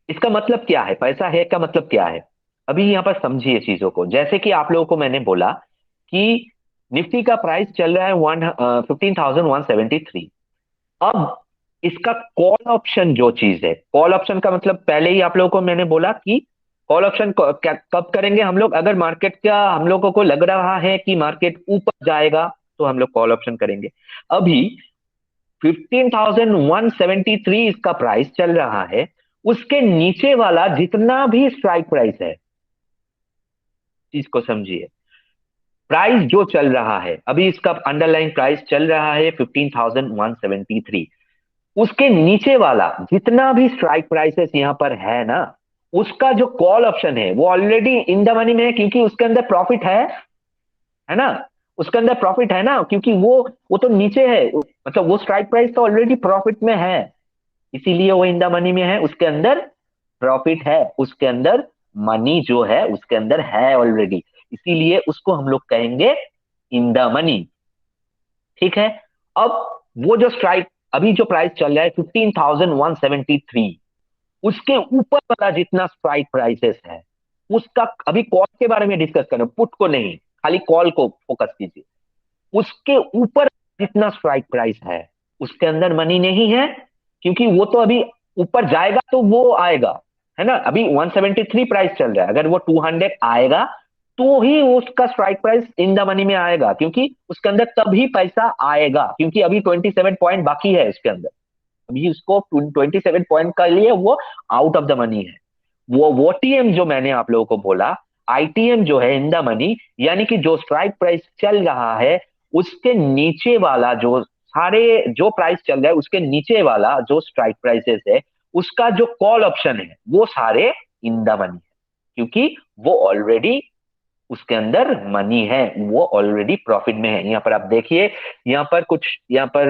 इसका मतलब क्या है? पैसा है का मतलब क्या है? अभी यहाँ पर समझिए चीजों को। जैसे कि आप लोगों को मैंने बोला कि निफ्टी का प्राइस चल रहा है 15,173। अब इसका कॉल ऑप्शन जो चीज है, कॉल ऑप्शन का मतलब पहले ही आप लोगों को मैंने बोला कि कॉल ऑप्शन कब करेंगे हम लोग? अगर मार्केट का हम लोगों को लग रहा है कि मार्केट ऊपर जाएगा तो हम लोग कॉल ऑप्शन करेंगे। अभी 15,173 इसका प्राइस चल रहा है, उसके नीचे वाला जितना भी स्ट्राइक प्राइस है, चीज को समझिए। प्राइस जो चल रहा है अभी, इसका अंडरलाइन प्राइस चल रहा है 15,173। उसके नीचे वाला जितना भी स्ट्राइक प्राइसेस यहां पर है ना, उसका जो कॉल ऑप्शन है वो ऑलरेडी इन द मनी में है, क्योंकि उसके अंदर प्रॉफिट है ना। उसके अंदर प्रॉफिट है ना, क्योंकि वो तो नीचे है, मतलब वो स्ट्राइक प्राइस तो ऑलरेडी प्रॉफिट में है, इसीलिए वो इन द मनी में है। उसके अंदर प्रॉफिट है, उसके अंदर मनी जो है उसके अंदर है ऑलरेडी, इसीलिए उसको हम लोग कहेंगे इन द मनी। ठीक है। अब वो जो स्ट्राइक अभी जो प्राइस चल रहा है 15,173, उसके ऊपर वाला जितना स्ट्राइक प्राइसेस है उसका, अभी कॉल के बारे में डिस्कस करें, पुट को नहीं, खाली कॉल को फोकस कीजिए। उसके ऊपर जितना स्ट्राइक प्राइस है उसके अंदर मनी नहीं है, क्योंकि वो तो अभी ऊपर जाएगा तो वो आएगा, है ना। अभी 173 प्राइस चल रहा है, अगर वो 200 आएगा तो ही उसका strike price in the money में आएगा, क्योंकि उसके अंदर तभी पैसा आएगा, क्योंकि अभी 27 पॉइंट बाकी है इसके अंदर। अभी उसको 27 पॉइंट का लिए वो आउट ऑफ द मनी है। वो टीएम जो मैंने आप लोगों को बोला, आईटीएम जो है इन द मनी, यानी कि जो स्ट्राइक प्राइस चल रहा है उसके नीचे वाला जो सारे जो प्राइस चल रहा है उसके नीचे वाला जो स्ट्राइक प्राइसेस है उसका जो कॉल ऑप्शन है वो सारे इन द मनी है, क्योंकि वो ऑलरेडी उसके अंदर मनी है, वो ऑलरेडी प्रॉफिट में है। यहाँ पर आप देखिए, यहाँ पर कुछ यहाँ पर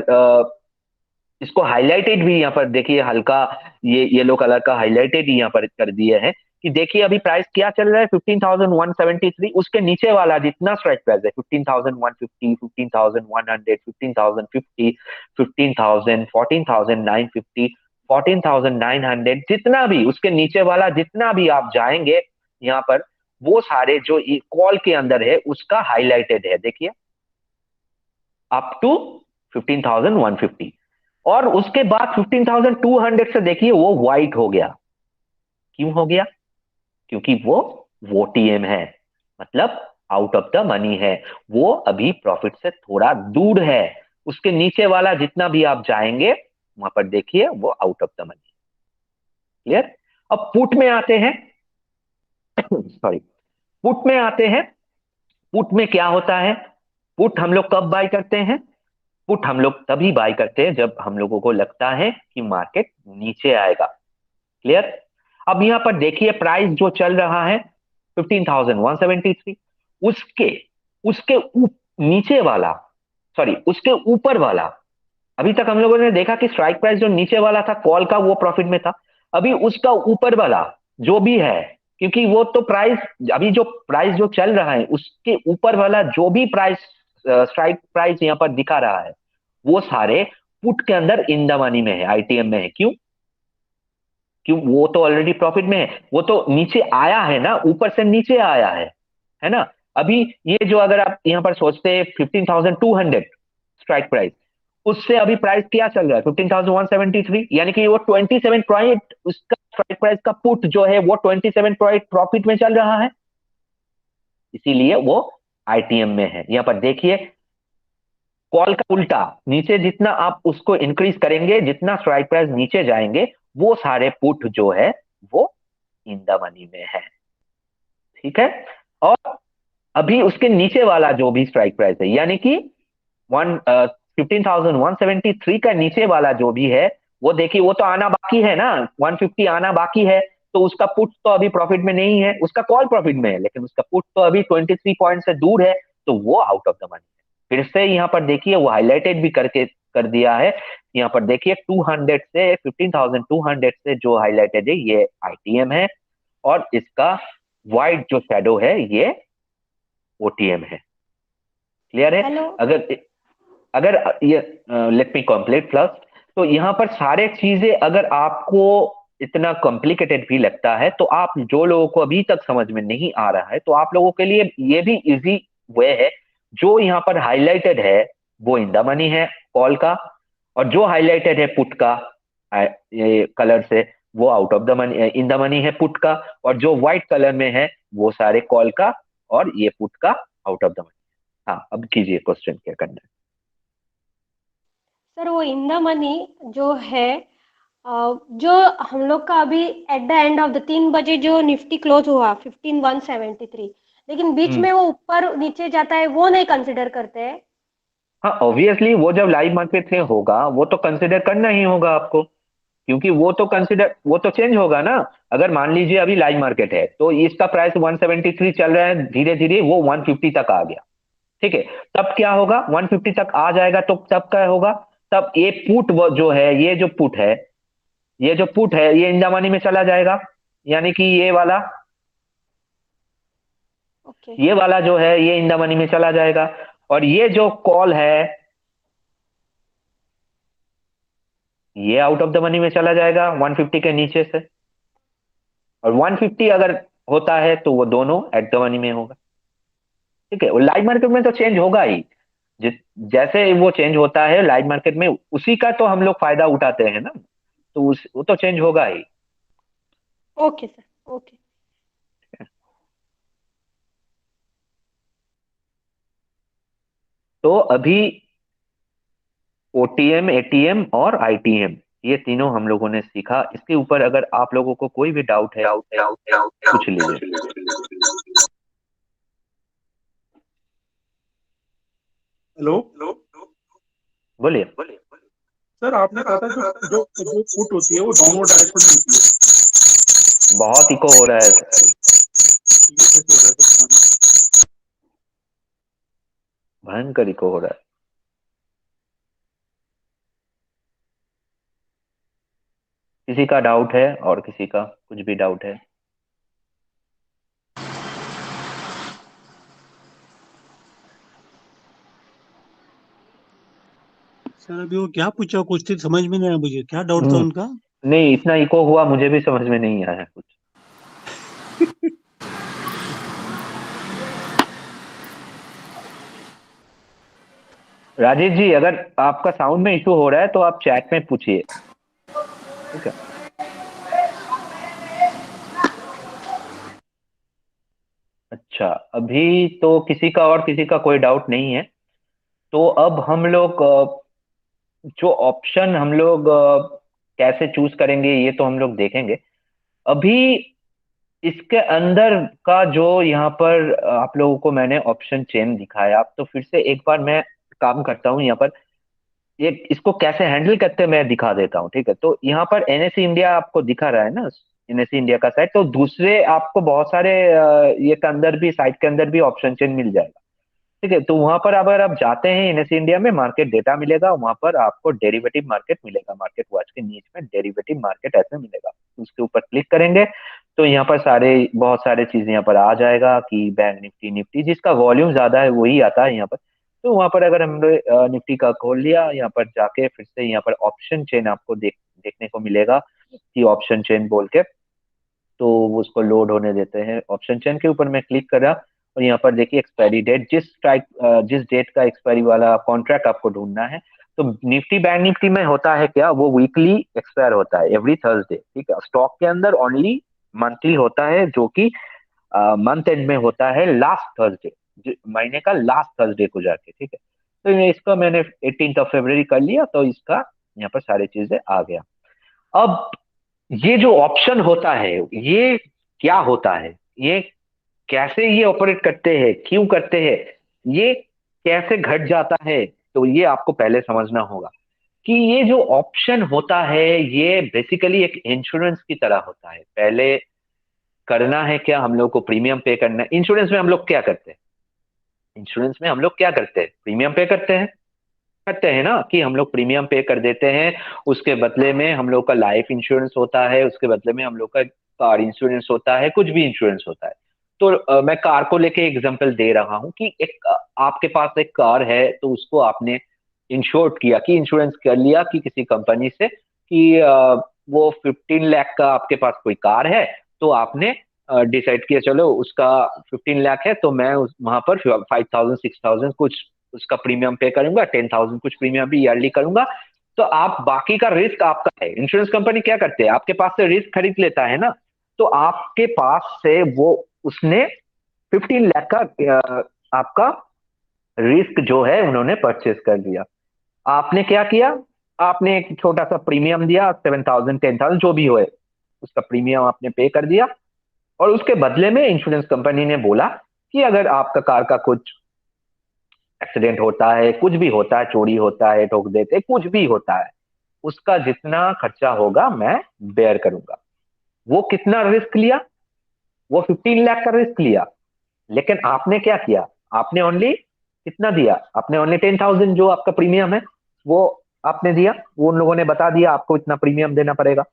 इसको हाईलाइटेड भी यहाँ पर देखिए, हल्का ये येलो कलर का हाईलाइटेड यहाँ पर कर दिया है कि देखिए अभी प्राइस क्या चल रहा है 15,173, उसके नीचे वाला जितना स्ट्राइक प्राइस है 15,150, 15,100, 15,050, 15,000, 14,950, 14,900, जितना भी उसके नीचे वाला जितना भी आप जाएंगे यहाँ पर, वो सारे जो कॉल के अंदर है उसका हाईलाइटेड है, देखिए अप टू 15,150। और उसके बाद 15,200 से देखिए वो व्हाइट हो गया। क्यों हो गया? क्योंकि वो टीएम है, मतलब आउट ऑफ द मनी है, वो अभी प्रॉफिट से थोड़ा दूर है। उसके नीचे वाला जितना भी आप जाएंगे वहां पर देखिए वो out of the money. Clear? अब पुट में आते हैं सॉरी, पुट में आते हैं। पुट में क्या होता है? पुट हम लोग कब बाय करते हैं? पुट हम लोग तभी बाय करते हैं जब हम लोगों को लगता है कि मार्केट नीचे आएगा। क्लियर? अब यहां पर देखिए प्राइस जो चल रहा है 15,173, उसके उसके नीचे वाला, सॉरी उसके ऊपर वाला, अभी तक हम लोगों ने देखा कि स्ट्राइक प्राइस जो नीचे वाला था कॉल का वो प्रॉफिट में था। अभी उसका ऊपर वाला जो भी है, क्योंकि वो तो प्राइस अभी जो प्राइस जो चल रहा है उसके ऊपर वाला जो भी प्राइस स्ट्राइक प्राइस यहाँ पर दिखा रहा है वो सारे पुट के अंदर इन द मनी में है, आईटीएम में है। क्यों? क्यों? वो तो ऑलरेडी प्रॉफिट में है, वो तो नीचे आया है ना, ऊपर से नीचे आया है ना। अभी ये जो अगर आप यहाँ पर सोचते हैं 15,200 स्ट्राइक प्राइस, उससे अभी प्राइस क्या चल रहा है 15,173, यानी कि वो 27 पॉइंट उसका स्ट्राइक प्राइस का पुट जो है वो 27 पॉइंट प्रॉफिट में चल रहा है, इसीलिए वो आईटीएम में है। यहाँ पर देखिए कॉल का उल्टा, नीचे जितना आप उसको इंक्रीज करेंगे, जितना स्ट्राइक प्राइस नीचे जाएंगे वो सारे पुट जो है वो इन द मनी में है। ठीक है। और अभी उसके नीचे वाला जो भी स्ट्राइक प्राइस है, यानी कि 15,173 का नीचे वाला जो भी है वो देखिए वो तो आना बाकी है ना, 150 आना बाकी है, तो उसका पुट तो अभी प्रॉफिट में नहीं है, उसका कॉल प्रॉफिट में है, लेकिन उसका पुट तो अभी 23 पॉइंट से दूर है, तो वो आउट ऑफ द मनी है। फिर से यहाँ पर देखिए वो हाईलाइटेड भी करके कर दिया है। यहाँ पर देखिए 200 से 15,200 से जो हाईलाइटेड है ये आईटीएम है, और इसका व्हाइट जो शैडो है ये ओटीएम है। क्लियर है? हेलो। अगर अगर ये लेट मी कंप्लीट प्लस, तो यहाँ पर सारे चीजें अगर आपको इतना कॉम्प्लिकेटेड भी लगता है तो आप जो लोगों को अभी तक समझ में नहीं आ रहा है तो आप लोगों के लिए ये भी इजी वे है। जो यहाँ पर हाईलाइटेड है वो इन द मनी है कॉल का, और जो हाईलाइटेड है पुट का ये कलर से वो out of the money in the money है पुट का, और जो व्हाइट कलर में है वो सारे कॉल का और ये पुट का आउट ऑफ द मनी। हाँ, अब कीजिए क्वेश्चन क्या करना है। सर वो इन द मनी जो है जो हम लोग का अभी at the end of the 3 बजे जो निफ्टी क्लोज हुआ 15,173, लेकिन बीच में वो ऊपर नीचे जाता है वो नहीं कंसिडर करते हैं। हाँ, ऑब्वियसली वो जब लाइव मार्केट में होगा वो तो कंसिडर करना ही होगा आपको, क्योंकि वो तो चेंज होगा ना। अगर मान लीजिए अभी लाइव मार्केट है तो इसका प्राइस 173 चल रहा है, धीरे धीरे वो 150 तक आ गया, ठीक है, तब क्या होगा 150 तक आ जाएगा तो तब क्या होगा, तब ये पुट जो है ये इन द मनी में चला जाएगा, यानी कि ये वाला जो है ये इन द मनी में चला जाएगा, और ये जो कॉल है ये आउट ऑफ द मनी में चला जाएगा 150 के नीचे से, और 150 अगर होता है तो वो दोनों एट द मनी में होगा। ठीक है, वो लाइव मार्केट में तो चेंज होगा ही, जैसे वो चेंज होता है लाइव मार्केट में उसी का तो हम लोग फायदा उठाते हैं ना, तो वो तो चेंज होगा ही। Okay sir, okay. तो अभी ओटीएम, एटीएम और आईटीएम ये तीनों हम लोगों ने सीखा। इसके ऊपर अगर आप लोगों को कोई भी डाउट है पूछ लीजिए। हेलो बोलिए। सर, आपने कहा था जो जो जो फुट होती है वो डाउनवर्ड डायरेक्शन में होती है। बहुत इको हो रहा है, ये कैसे हो रहा है सर? भयंकर इको हो रहा है। किसी का डाउट है और किसी का कुछ भी डाउट है? सर अभी वो क्या पूछा, कुछ तो समझ में नहीं आया मुझे, क्या डाउट था उनका? नहीं, इतना इको हुआ मुझे भी समझ में नहीं आया कुछ। राजेश जी, अगर आपका साउंड में इशू हो रहा है तो आप चैट में पूछिए, ठीक है? अच्छा, अभी तो किसी का कोई डाउट नहीं है। तो अब हम लोग जो ऑप्शन हम लोग कैसे चूज करेंगे ये तो हम लोग देखेंगे। अभी इसके अंदर का जो यहाँ पर आप लोगों को मैंने ऑप्शन चेन दिखाया, आप तो फिर से एक बार मैं काम करता हूँ यहाँ पर, ये इसको कैसे हैंडल करते हैं मैं दिखा देता हूँ, ठीक है? तो यहाँ पर एनएससी इंडिया आपको दिखा रहा है ना, एनएससी इंडिया का साइट, तो दूसरे आपको बहुत सारे ये के अंदर भी, साइट के अंदर भी ऑप्शन चेन मिल जाएगा, ठीक है? तो वहां पर अगर आप जाते हैं एनएससी इंडिया में, मार्केट डेटा मिलेगा, वहां पर आपको डेरिवेटिव मार्केट मिलेगा, मार्केट वॉच के नीचे में डेरिवेटिव मार्केट ऐसे मिलेगा, उसके ऊपर क्लिक करेंगे तो यहाँ पर बहुत सारे चीजें यहाँ पर आ जाएगा कि बैंक निफ्टी, जिसका वॉल्यूम ज्यादा है वही आता है यहाँ पर। तो वहां पर अगर हमने निफ्टी का खोल लिया, यहाँ पर जाके फिर से यहाँ पर ऑप्शन चेन आपको देखने को मिलेगा कि ऑप्शन चेन बोल के, तो वो उसको लोड होने देते हैं। ऑप्शन चेन के ऊपर मैं क्लिक करा और यहाँ पर देखिए एक्सपायरी डेट, जिस डेट का एक्सपायरी वाला कॉन्ट्रैक्ट आपको ढूंढना है। तो निफ्टी, बैंक निफ्टी में होता है क्या, वो वीकली एक्सपायर होता है एवरी थर्सडे, ठीक है? स्टॉक के अंदर ओनली मंथली होता है, जो कि मंथ एंड में होता है लास्ट थर्सडे, महीने का लास्ट थर्सडे को जाके, ठीक है? तो इसका मैंने 18 फरवरी कर लिया, तो इसका यहाँ पर सारी चीजें आ गया। अब ये जो ऑप्शन होता है ये क्या होता है, ये कैसे ये ऑपरेट करते हैं, क्यों करते हैं, ये कैसे घट जाता है, तो ये आपको पहले समझना होगा कि ये जो ऑप्शन होता है ये बेसिकली एक इंश्योरेंस की तरह होता है। पहले करना है क्या, हम लोग को प्रीमियम पे करना है। इंश्योरेंस में हम लोग क्या करते हैं, प्रीमियम पे करते हैं, करते हैं ना कि हम लोग प्रीमियम पे कर देते हैं, उसके बदले में हम लोग का लाइफ इंश्योरेंस होता है, उसके बदले में हम लोग का कार इंश्योरेंस होता है, कुछ भी इंश्योरेंस होता है। तो मैं कार को लेके एग्जांपल दे रहा हूँ कि एक आपके पास एक कार है, तो उसको आपने इंश्योर्ड किया कि इंश्योरेंस कर लिया कि किसी कंपनी से कि वो 15 लाख का आपके पास कोई कार है, तो आपने डिसाइड किया चलो उसका 15 लाख है, तो मैं वहां पर 5,000 6,000 कुछ उसका प्रीमियम पे करूंगा, 10,000 कुछ प्रीमियम भी ईयरली करूंगा। तो आप बाकी का रिस्क आपका है। इंश्योरेंस कंपनी क्या करते हैं, आपके पास से रिस्क खरीद लेता है ना, तो आपके पास से वो उसने 15 लाख का आपका रिस्क जो है उन्होंने परचेज कर लिया। आपने क्या किया, आपने एक छोटा सा प्रीमियम दिया, 7,000 10,000 जो भी हो, उसका प्रीमियम आपने पे कर दिया, और उसके बदले में इंश्योरेंस कंपनी ने बोला कि अगर आपका कार का कुछ एक्सीडेंट होता है, कुछ भी होता है, चोरी होता है, ठोक देते, कुछ भी होता है, उसका जितना खर्चा होगा मैं बेयर करूंगा। वो कितना रिस्क लिया, वो 15 लाख का रिस्क लिया, लेकिन आपने क्या किया, आपने ओनली कितना दिया, आपने ओनली 10,000 जो आपका प्रीमियम है वो आपने दिया, वो उन लोगों ने बता दिया आपको इतना प्रीमियम देना पड़ेगा,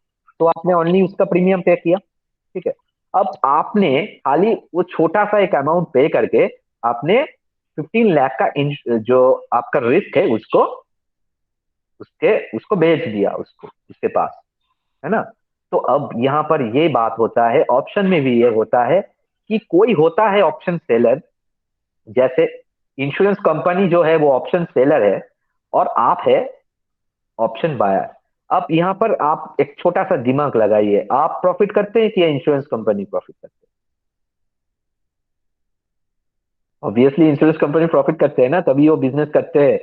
तो आपने ओनली उसका प्रीमियम पे किया। ठीक है, अब आपने खाली वो छोटा सा एक अमाउंट पे करके आपने 15 लाख का जो आपका रिस्क है उसको बेच दिया, उसको उसके पास, है ना। तो अब यहाँ पर ये बात होता है, ऑप्शन में भी ये होता है कि कोई होता है ऑप्शन सेलर, जैसे इंश्योरेंस कंपनी जो है वो ऑप्शन सेलर है और आप है ऑप्शन बायर। अब यहाँ पर आप एक छोटा सा दिमाग लगाइए, आप प्रॉफिट करते हैं कि इंश्योरेंस कंपनी प्रॉफिट करते हैं? ऑब्वियसली इंश्योरेंस कंपनी प्रॉफिट करते हैं ना, तभी वो बिजनेस करते हैं,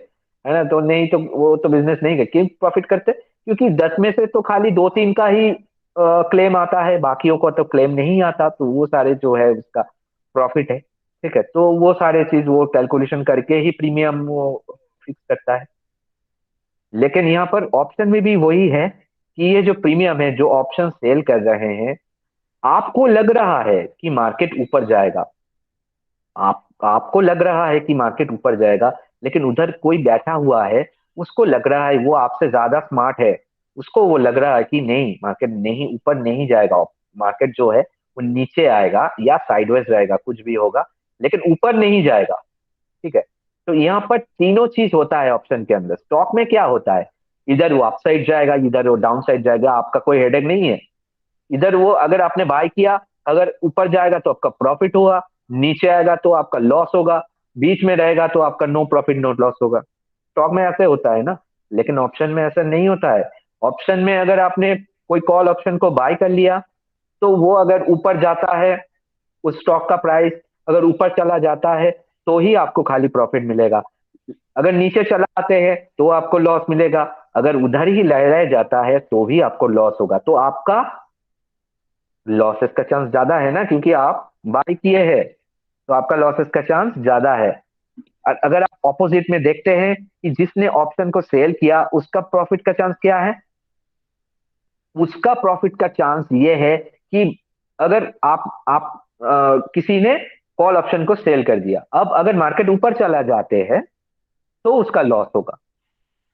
है ना। तो नहीं तो वो तो बिजनेस नहीं करते। क्यों प्रॉफिट करते हैं? क्योंकि 10 में से तो खाली 2-3 का ही क्लेम आता है, बाकियों को तो क्लेम नहीं आता, तो वो सारे जो है उसका प्रॉफिट है। ठीक है, तो वो सारे चीज वो कैलकुलेशन करके ही प्रीमियम वो फिक्स करता है। लेकिन यहाँ पर ऑप्शन में भी वही है कि ये जो प्रीमियम है जो ऑप्शन सेल कर रहे हैं, आपको लग रहा है कि मार्केट ऊपर जाएगा, आपको लग रहा है कि मार्केट ऊपर जाएगा, लेकिन उधर कोई बैठा हुआ है, उसको लग रहा है वो आपसे ज्यादा स्मार्ट है, उसको वो लग रहा है कि नहीं मार्केट नहीं ऊपर नहीं जाएगा, मार्केट जो है वो नीचे आएगा या साइडवेज रहेगा, कुछ भी होगा, लेकिन ऊपर नहीं जाएगा। ठीक है, तो यहाँ पर तीनों चीज होता है ऑप्शन के अंदर। स्टॉक में क्या होता है, इधर वो अपसाइड जाएगा, इधर वो डाउन साइड जाएगा, आपका कोई हेडेक नहीं है। इधर वो अगर आपने बाय किया, अगर ऊपर जाएगा तो आपका प्रॉफिट होगा, नीचे आएगा तो आपका लॉस होगा, बीच में रहेगा तो आपका नो प्रॉफिट नो लॉस होगा। स्टॉक में ऐसे होता है ना, लेकिन ऑप्शन में ऐसा नहीं होता है। ऑप्शन में अगर आपने कोई कॉल ऑप्शन को बाय कर लिया, तो वो अगर ऊपर जाता है, उस स्टॉक का प्राइस अगर ऊपर चला जाता है तो ही आपको खाली प्रॉफिट मिलेगा, अगर नीचे चला आते हैं तो आपको लॉस मिलेगा, अगर उधर ही रह जाता है तो भी आपको लॉस होगा। तो आपका लॉसेस का चांस ज्यादा है ना, क्योंकि आप बाय किए हैं, तो आपका लॉसेस का चांस ज्यादा है। अगर आप ऑपोजिट में देखते हैं कि जिसने ऑप्शन को सेल किया उसका प्रॉफिट का चांस क्या है, उसका प्रॉफिट का चांस ये है कि अगर आप किसी ने कॉल ऑप्शन को सेल कर दिया, अब अगर मार्केट ऊपर चला जाते हैं तो उसका लॉस होगा,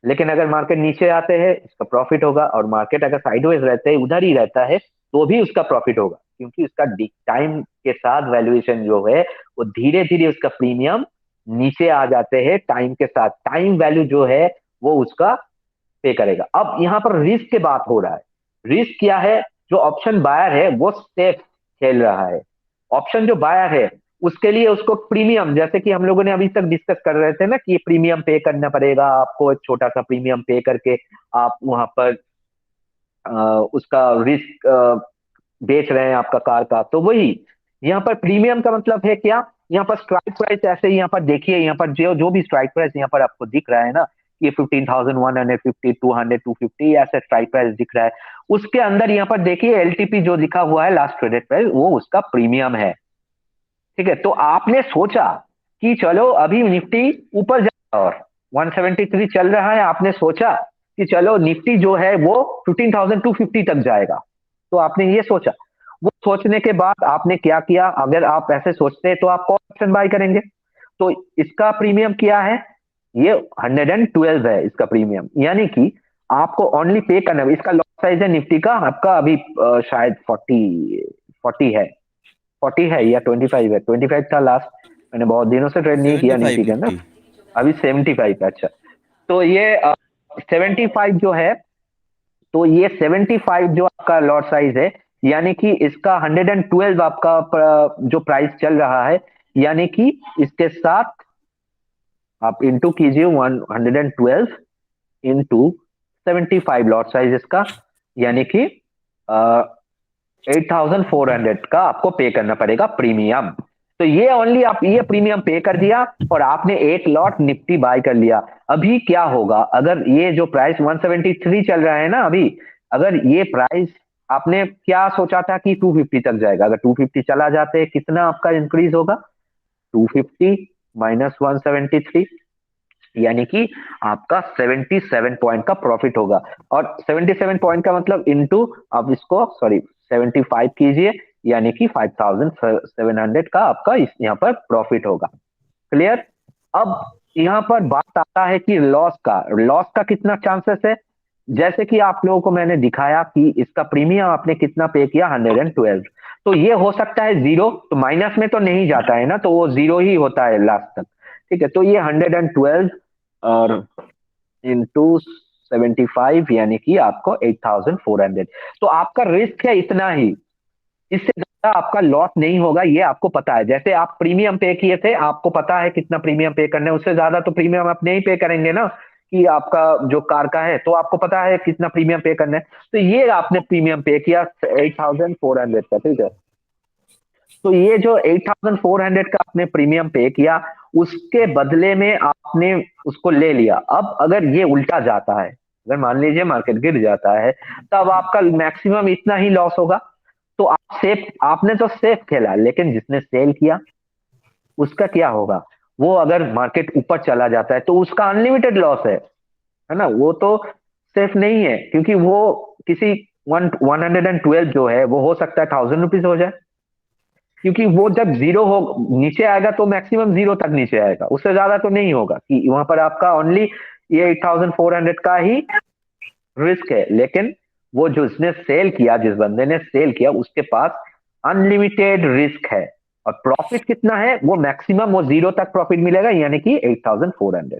लेकिन अगर मार्केट नीचे आते हैं इसका प्रॉफिट होगा, और मार्केट अगर साइडवेज रहते हैं उधर ही रहता है तो भी उसका प्रॉफिट होगा, क्योंकि उसका टाइम के साथ वैल्यूएशन जो है वो धीरे धीरे उसका प्रीमियम नीचे आ जाते हैं, टाइम के साथ टाइम वैल्यू जो है वो उसका पे करेगा। अब यहाँ पर रिस्क की बात हो रहा है। रिस्क क्या है, जो ऑप्शन बायर है वो सेफ खेल रहा है, ऑप्शन जो बायर है उसके लिए उसको प्रीमियम, जैसे कि हम लोगों ने अभी तक डिस्कस कर रहे थे ना कि ये प्रीमियम पे करना पड़ेगा आपको, एक छोटा सा प्रीमियम पे करके आप वहां पर उसका रिस्क बेच रहे हैं आपका कार का। तो वही यहाँ पर प्रीमियम का मतलब है क्या, यहाँ पर स्ट्राइक प्राइस ऐसे यहाँ पर देखिए, यहाँ पर जो भी स्ट्राइक प्राइस यहाँ पर आपको दिख रहा है ना, ये 15,150 200 250 ऐसे स्ट्राइक प्राइस दिख रहा है, उसके अंदर यहाँ पर देखिए एलटीपी जो लिखा हुआ है लास्ट ट्रेडेड प्राइस, वो उसका प्रीमियम है। ठीक है, तो आपने सोचा कि चलो अभी निफ्टी ऊपर जाएगा और 173 चल रहा है, आपने सोचा कि चलो निफ्टी जो है वो 15,250 तक जाएगा, तो आपने ये सोचा। वो सोचने के बाद आपने क्या किया, अगर आप ऐसे सोचते हैं तो आप कॉल ऑप्शन बाय करेंगे, तो इसका प्रीमियम क्या है, ये 112 है इसका प्रीमियम, यानी कि आपको ओनली पे करना है। इसका लॉट साइज है निफ्टी का आपका अभी शायद 40 है, 40 है या 25 है, 25 था लास्ट, मैंने बहुत दिनों से ट्रेड नहीं किया निफ्टी के अंदर, अभी 75 है। अच्छा, तो ये 75 जो है, तो ये 75 जो आपका लॉट साइज है, यानी कि इसका 112 आपका जो प्राइस चल रहा है, यानी कि इसके साथ आप इंटू कीजिए 112 इंटू 75 लॉट साइज इसका, यानी कि 8400 का आपको पे करना पड़ेगा प्रीमियम। तो ये ओनली आप ये प्रीमियम पे कर दिया और आपने एक लॉट निफ्टी बाय कर लिया। अभी क्या होगा, अगर ये जो प्राइस 173 चल रहा है ना अभी, अगर ये प्राइस आपने क्या सोचा था कि 250 तक जाएगा, अगर 250 चला जाते कितना आपका इंक्रीज होगा, 250 माइनस 173, यानी कि आपका 77 पॉइंट का प्रॉफिट होगा। और 77 पॉइंट का मतलब इनटू आप इसको 75 कीजिए, यानी कि 5700 का आपका यहाँ पर प्रॉफिट होगा। क्लियर। अब यहाँ पर बात आता है कि लॉस का कितना चांसेस है। जैसे कि आप लोगों को मैंने दिखाया कि इसका प्रीमियम आपने कितना पे किया, 112, तो ये हो सकता है जीरो, तो माइनस में तो नहीं जाता है ना, तो वो जीरो ही होता है लास्ट तक। ठीक है, तो ये 112 और इंटू 75 यानी कि आपको 8400। तो आपका रिस्क है इतना ही, इससे ज्यादा आपका लॉस नहीं होगा, ये आपको पता है। जैसे आप प्रीमियम पे किए थे, आपको पता है कितना प्रीमियम पे करना है, उससे ज्यादा तो प्रीमियम आप नहीं पे करेंगे ना, कि आपका जो कार का है तो आपको पता है कितना प्रीमियम पे करना है। तो ये आपने प्रीमियम पे किया 8400 का, ठीक है। तो ये जो 8400 का आपने प्रीमियम पे किया, उसके बदले में आपने उसको ले लिया। अब अगर ये उल्टा जाता है, अगर मान लीजिए मार्केट गिर जाता है, तब आपका मैक्सिमम इतना ही लॉस होगा। तो आपने तो सेफ खेला, लेकिन जिसने सेल किया उसका क्या होगा, वो अगर मार्केट ऊपर चला जाता है तो उसका अनलिमिटेड लॉस है ना, वो तो सेफ नहीं है, क्योंकि वो किसी 112 जो है वो हो सकता है 1000 रुपीज हो जाए, क्योंकि वो जब जीरो हो नीचे आएगा तो मैक्सिमम जीरो तक नीचे आएगा, उससे ज्यादा तो नहीं होगा, कि वहां पर आपका ओनली ये 8400 का ही रिस्क है। लेकिन वो जो जिसने सेल किया, जिस बंदे ने सेल किया, उसके पास अनलिमिटेड रिस्क है, और प्रॉफिट कितना है, वो मैक्सिमम वो जीरो तक प्रॉफिट मिलेगा, यानी कि 8400।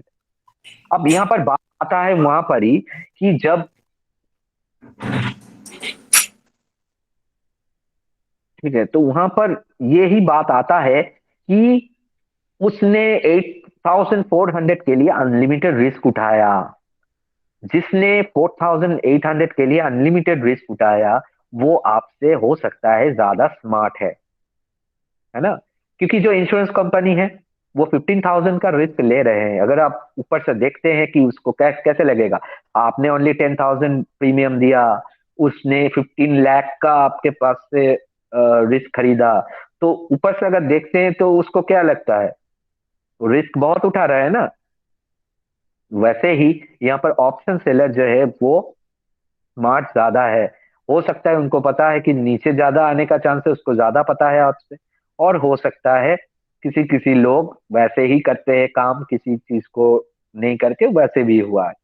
अब यहां पर बात आता है वहां पर ही कि जब ठीक है, तो वहां पर यही बात आता है कि उसने 8400 के लिए अनलिमिटेड रिस्क उठाया। जिसने 4800 के लिए अनलिमिटेड रिस्क उठाया, वो आपसे हो सकता है ज्यादा स्मार्ट है ना, क्योंकि जो इंश्योरेंस कंपनी है वो 15,000 का रिस्क ले रहे हैं। अगर आप ऊपर से देखते हैं कि उसको कैसे लगेगा, आपने ओनली 10,000 प्रीमियम दिया, उसने 15 लाख का आपके पास से रिस्क खरीदा, तो ऊपर से अगर देखते हैं तो उसको क्या लगता है, रिस्क बहुत उठा रहा है ना। वैसे ही यहाँ पर ऑप्शन सेलर जो है वो स्मार्ट ज्यादा है, हो सकता है उनको पता है कि नीचे ज्यादा आने का चांस है, उसको ज्यादा पता है आपसे, और हो सकता है किसी लोग वैसे ही करते हैं काम, किसी चीज को नहीं करके वैसे भी हुआ है।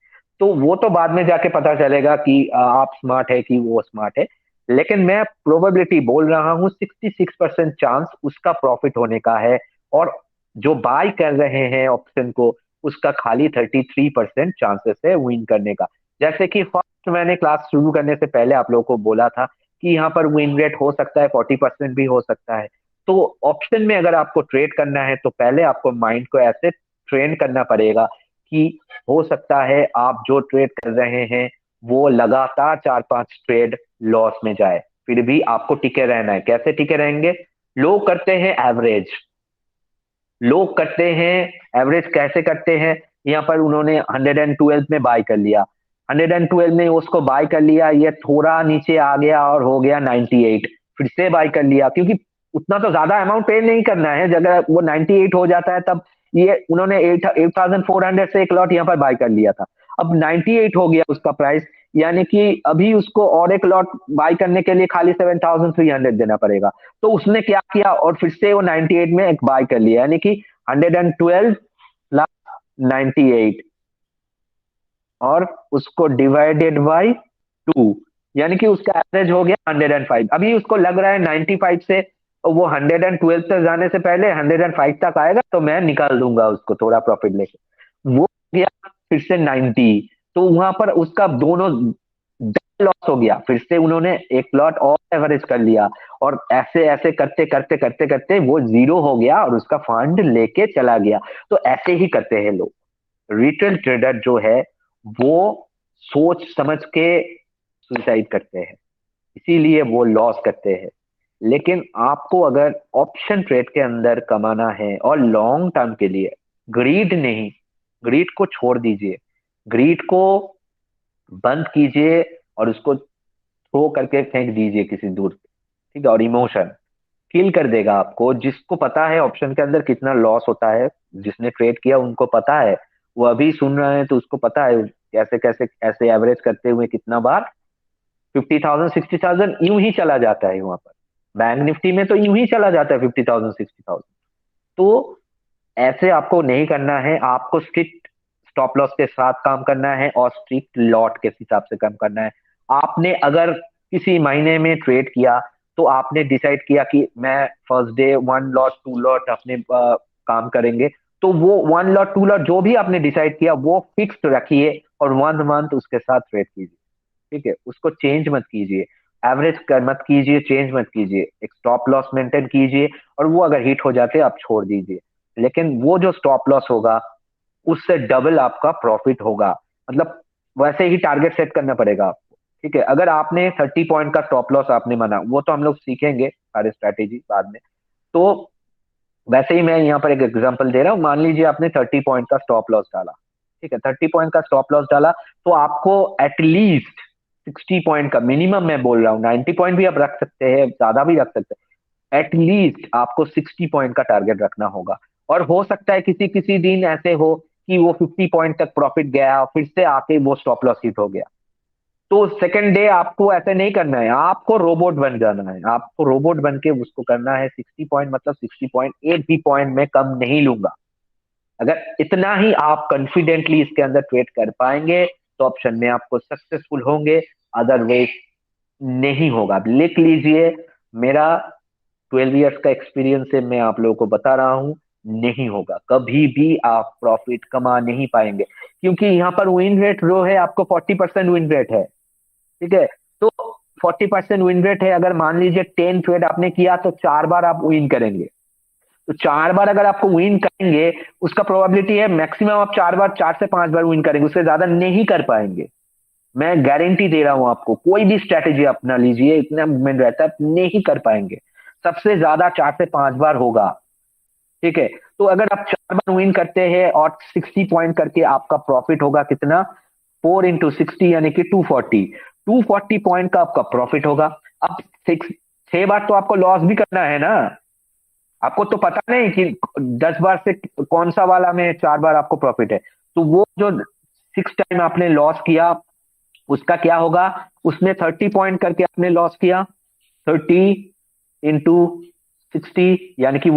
तो वो तो बाद में जाके पता चलेगा कि आप स्मार्ट है कि वो स्मार्ट है, लेकिन मैं प्रोबेबिलिटी बोल रहा हूँ 66% चांस उसका प्रॉफिट होने का है, और जो बाय कर रहे हैं ऑप्शन को उसका खाली 33% चांसेस है विन करने का। जैसे कि फर्स्ट मैंने क्लास शुरू करने से पहले आप लोगों को बोला था कि यहाँ पर विन रेट हो सकता है 40% भी हो सकता है। तो ऑप्शन में अगर आपको ट्रेड करना है तो पहले आपको माइंड को ऐसे ट्रेन करना पड़ेगा कि हो सकता है आप जो ट्रेड कर रहे हैं वो लगातार 4-5 ट्रेड लॉस में जाए, फिर भी आपको टिके रहना है। कैसे टिके रहेंगे, लोग करते हैं एवरेज, लोग करते हैं एवरेज, कैसे करते हैं, यहाँ पर उन्होंने 112 में बाय कर लिया, 112 में उसको बाय कर लिया, ये थोड़ा नीचे आ गया और हो गया 98, फिर से बाय कर लिया, क्योंकि उतना तो ज्यादा अमाउंट पे नहीं करना है। अगर वो 98 हो जाता है तब ये उन्होंने 8400 से एक लॉट यहाँ पर बाय कर लिया था, अब 98 हो गया उसका प्राइस, यानी कि अभी उसको और एक लॉट बाय करने के लिए खाली 7300 देना पड़ेगा। तो उसने क्या किया, और फिर से वो 98 में एक बाय कर लिया, यानी कि 112 98 और उसको डिवाइडेड बाय 2, यानी कि उसका एवरेज हो गया 105। अभी उसको लग रहा है 95 से वो 112 तक जाने से पहले 105 तक आएगा तो मैं निकाल दूंगा उसको थोड़ा प्रॉफिट लेके, वो गया फिर से 90, तो वहां पर उसका दोनों लॉस हो गया। फिर से उन्होंने एक लॉट और एवरेज कर लिया और ऐसे ऐसे करते करते करते करते वो जीरो हो गया और उसका फंड लेके चला गया। तो ऐसे ही करते हैं लोग। रिटेल ट्रेडर जो है वो सोच समझ के सुसाइड करते हैं, इसीलिए वो लॉस करते हैं। लेकिन आपको अगर ऑप्शन ट्रेड के अंदर कमाना है और लॉन्ग टर्म के लिए, ग्रीड नहीं, ग्रीड को छोड़ दीजिए, ग्रीड को बंद कीजिए और उसको थ्रो करके फेंक दीजिए किसी दूर, ठीक है। और इमोशन किल कर देगा आपको। जिसको पता है ऑप्शन के अंदर कितना लॉस होता है, जिसने ट्रेड किया उनको पता है, वो अभी सुन रहे हैं तो उसको पता है कैसे कैसे ऐसे एवरेज करते हुए कितना बार 50,000 60,000 यूं ही चला जाता है। वहां पर बैंक निफ्टी में तो यूं ही चला जाता है 50,000 60,000। तो ऐसे आपको नहीं करना है, आपको स्ट्रिक्ट स्टॉप लॉस के साथ काम करना है और स्ट्रिक्ट लॉट के हिसाब से काम करना है। आपने अगर किसी महीने में ट्रेड किया तो आपने डिसाइड किया कि मैं फर्स्ट डे 1 लॉट 2 लॉट अपने काम करेंगे, तो वो 1 लॉट 2 लॉट जो भी आपने डिसाइड किया वो फिक्स्ड रखिए और 1 मंथ उसके साथ ट्रेड कीजिए, ठीक है। उसको चेंज मत कीजिए, एवरेज कर मत कीजिए, चेंज मत कीजिए, एक स्टॉप लॉस मेंटेन कीजिए और वो अगर हिट हो जाते आप छोड़ दीजिए। लेकिन वो जो स्टॉप लॉस होगा उससे डबल आपका प्रॉफिट होगा। मतलब वैसे ही टारगेट सेट करना पड़ेगा आपको, ठीक है। अगर आपने 30 पॉइंट का स्टॉप लॉस आपने माना, वो तो हम लोग सीखेंगे सारे स्ट्रैटेजी बाद में। तो वैसे ही मैं यहाँ पर एक एग्जांपल दे रहा हूँ। मान लीजिए आपने 30 पॉइंट का स्टॉप लॉस डाला, ठीक है, 30 पॉइंट का स्टॉप लॉस डाला, तो आपको एटलीस्ट 60 पॉइंट का, मिनिमम मैं बोल रहा हूँ, 90 पॉइंट भी आप रख सकते हैं, ज्यादा भी रख सकते हैं, एटलीस्ट आपको 60 पॉइंट का टारगेट रखना होगा। और हो सकता है किसी किसी दिन ऐसे हो कि वो 50 पॉइंट तक प्रॉफिट गया, फिर से आके वो स्टॉप लॉस हिट हो गया। तो सेकंड डे आपको ऐसे नहीं करना है, आपको रोबोट बन जाना है। आपको रोबोट बन के उसको करना है 60 पॉइंट, मतलब 60 पॉइंट एक भी पॉइंट में कम नहीं लूंगा। अगर इतना ही आप कॉन्फिडेंटली इसके अंदर ट्रेड कर पाएंगे तो ऑप्शन में आपको सक्सेसफुल होंगे, अदरवाइज नहीं होगा। लिख लीजिए, मेरा 12 इयर्स का एक्सपीरियंस से मैं आप लोगों को बता रहा हूं, नहीं होगा, कभी भी आप प्रॉफिट कमा नहीं पाएंगे। क्योंकि यहाँ पर विन रेट जो है आपको 40% विन रेट है, ठीक है। तो 40% विन रेट है। अगर मान लीजिए 10 ट्रेड आपने किया तो 4 बार आप विन करेंगे। तो 4 बार अगर आपको विन करेंगे, उसका प्रोबेबिलिटी है मैक्सिमम आप 4 बार, 4 से 5 बार विन करेंगे, उससे ज्यादा नहीं कर पाएंगे। मैं गारंटी दे रहा हूं आपको, कोई भी स्ट्रैटेजी अपना लीजिए, इतना मूवमेंट रहता है, नहीं कर पाएंगे। सबसे ज्यादा 4 से 5 बार होगा, ठीक है। तो अगर आप 4 बार विन करते हैं और 60 पॉइंट करके आपका प्रॉफिट होगा कितना, 4 into 60 यानी कि 240 पॉइंट का आपका प्रॉफिट होगा। अब 6 बार तो आपको लॉस भी करना है ना। आपको तो पता नहीं कि 10 बार से कौन सा वाला में 4 बार आपको प्रॉफिट है। तो वो जो 6 टाइम आपने लॉस किया उसका क्या होगा, उसमें 30 पॉइंट करके आपने लॉस किया, 30 into 60 यानी कि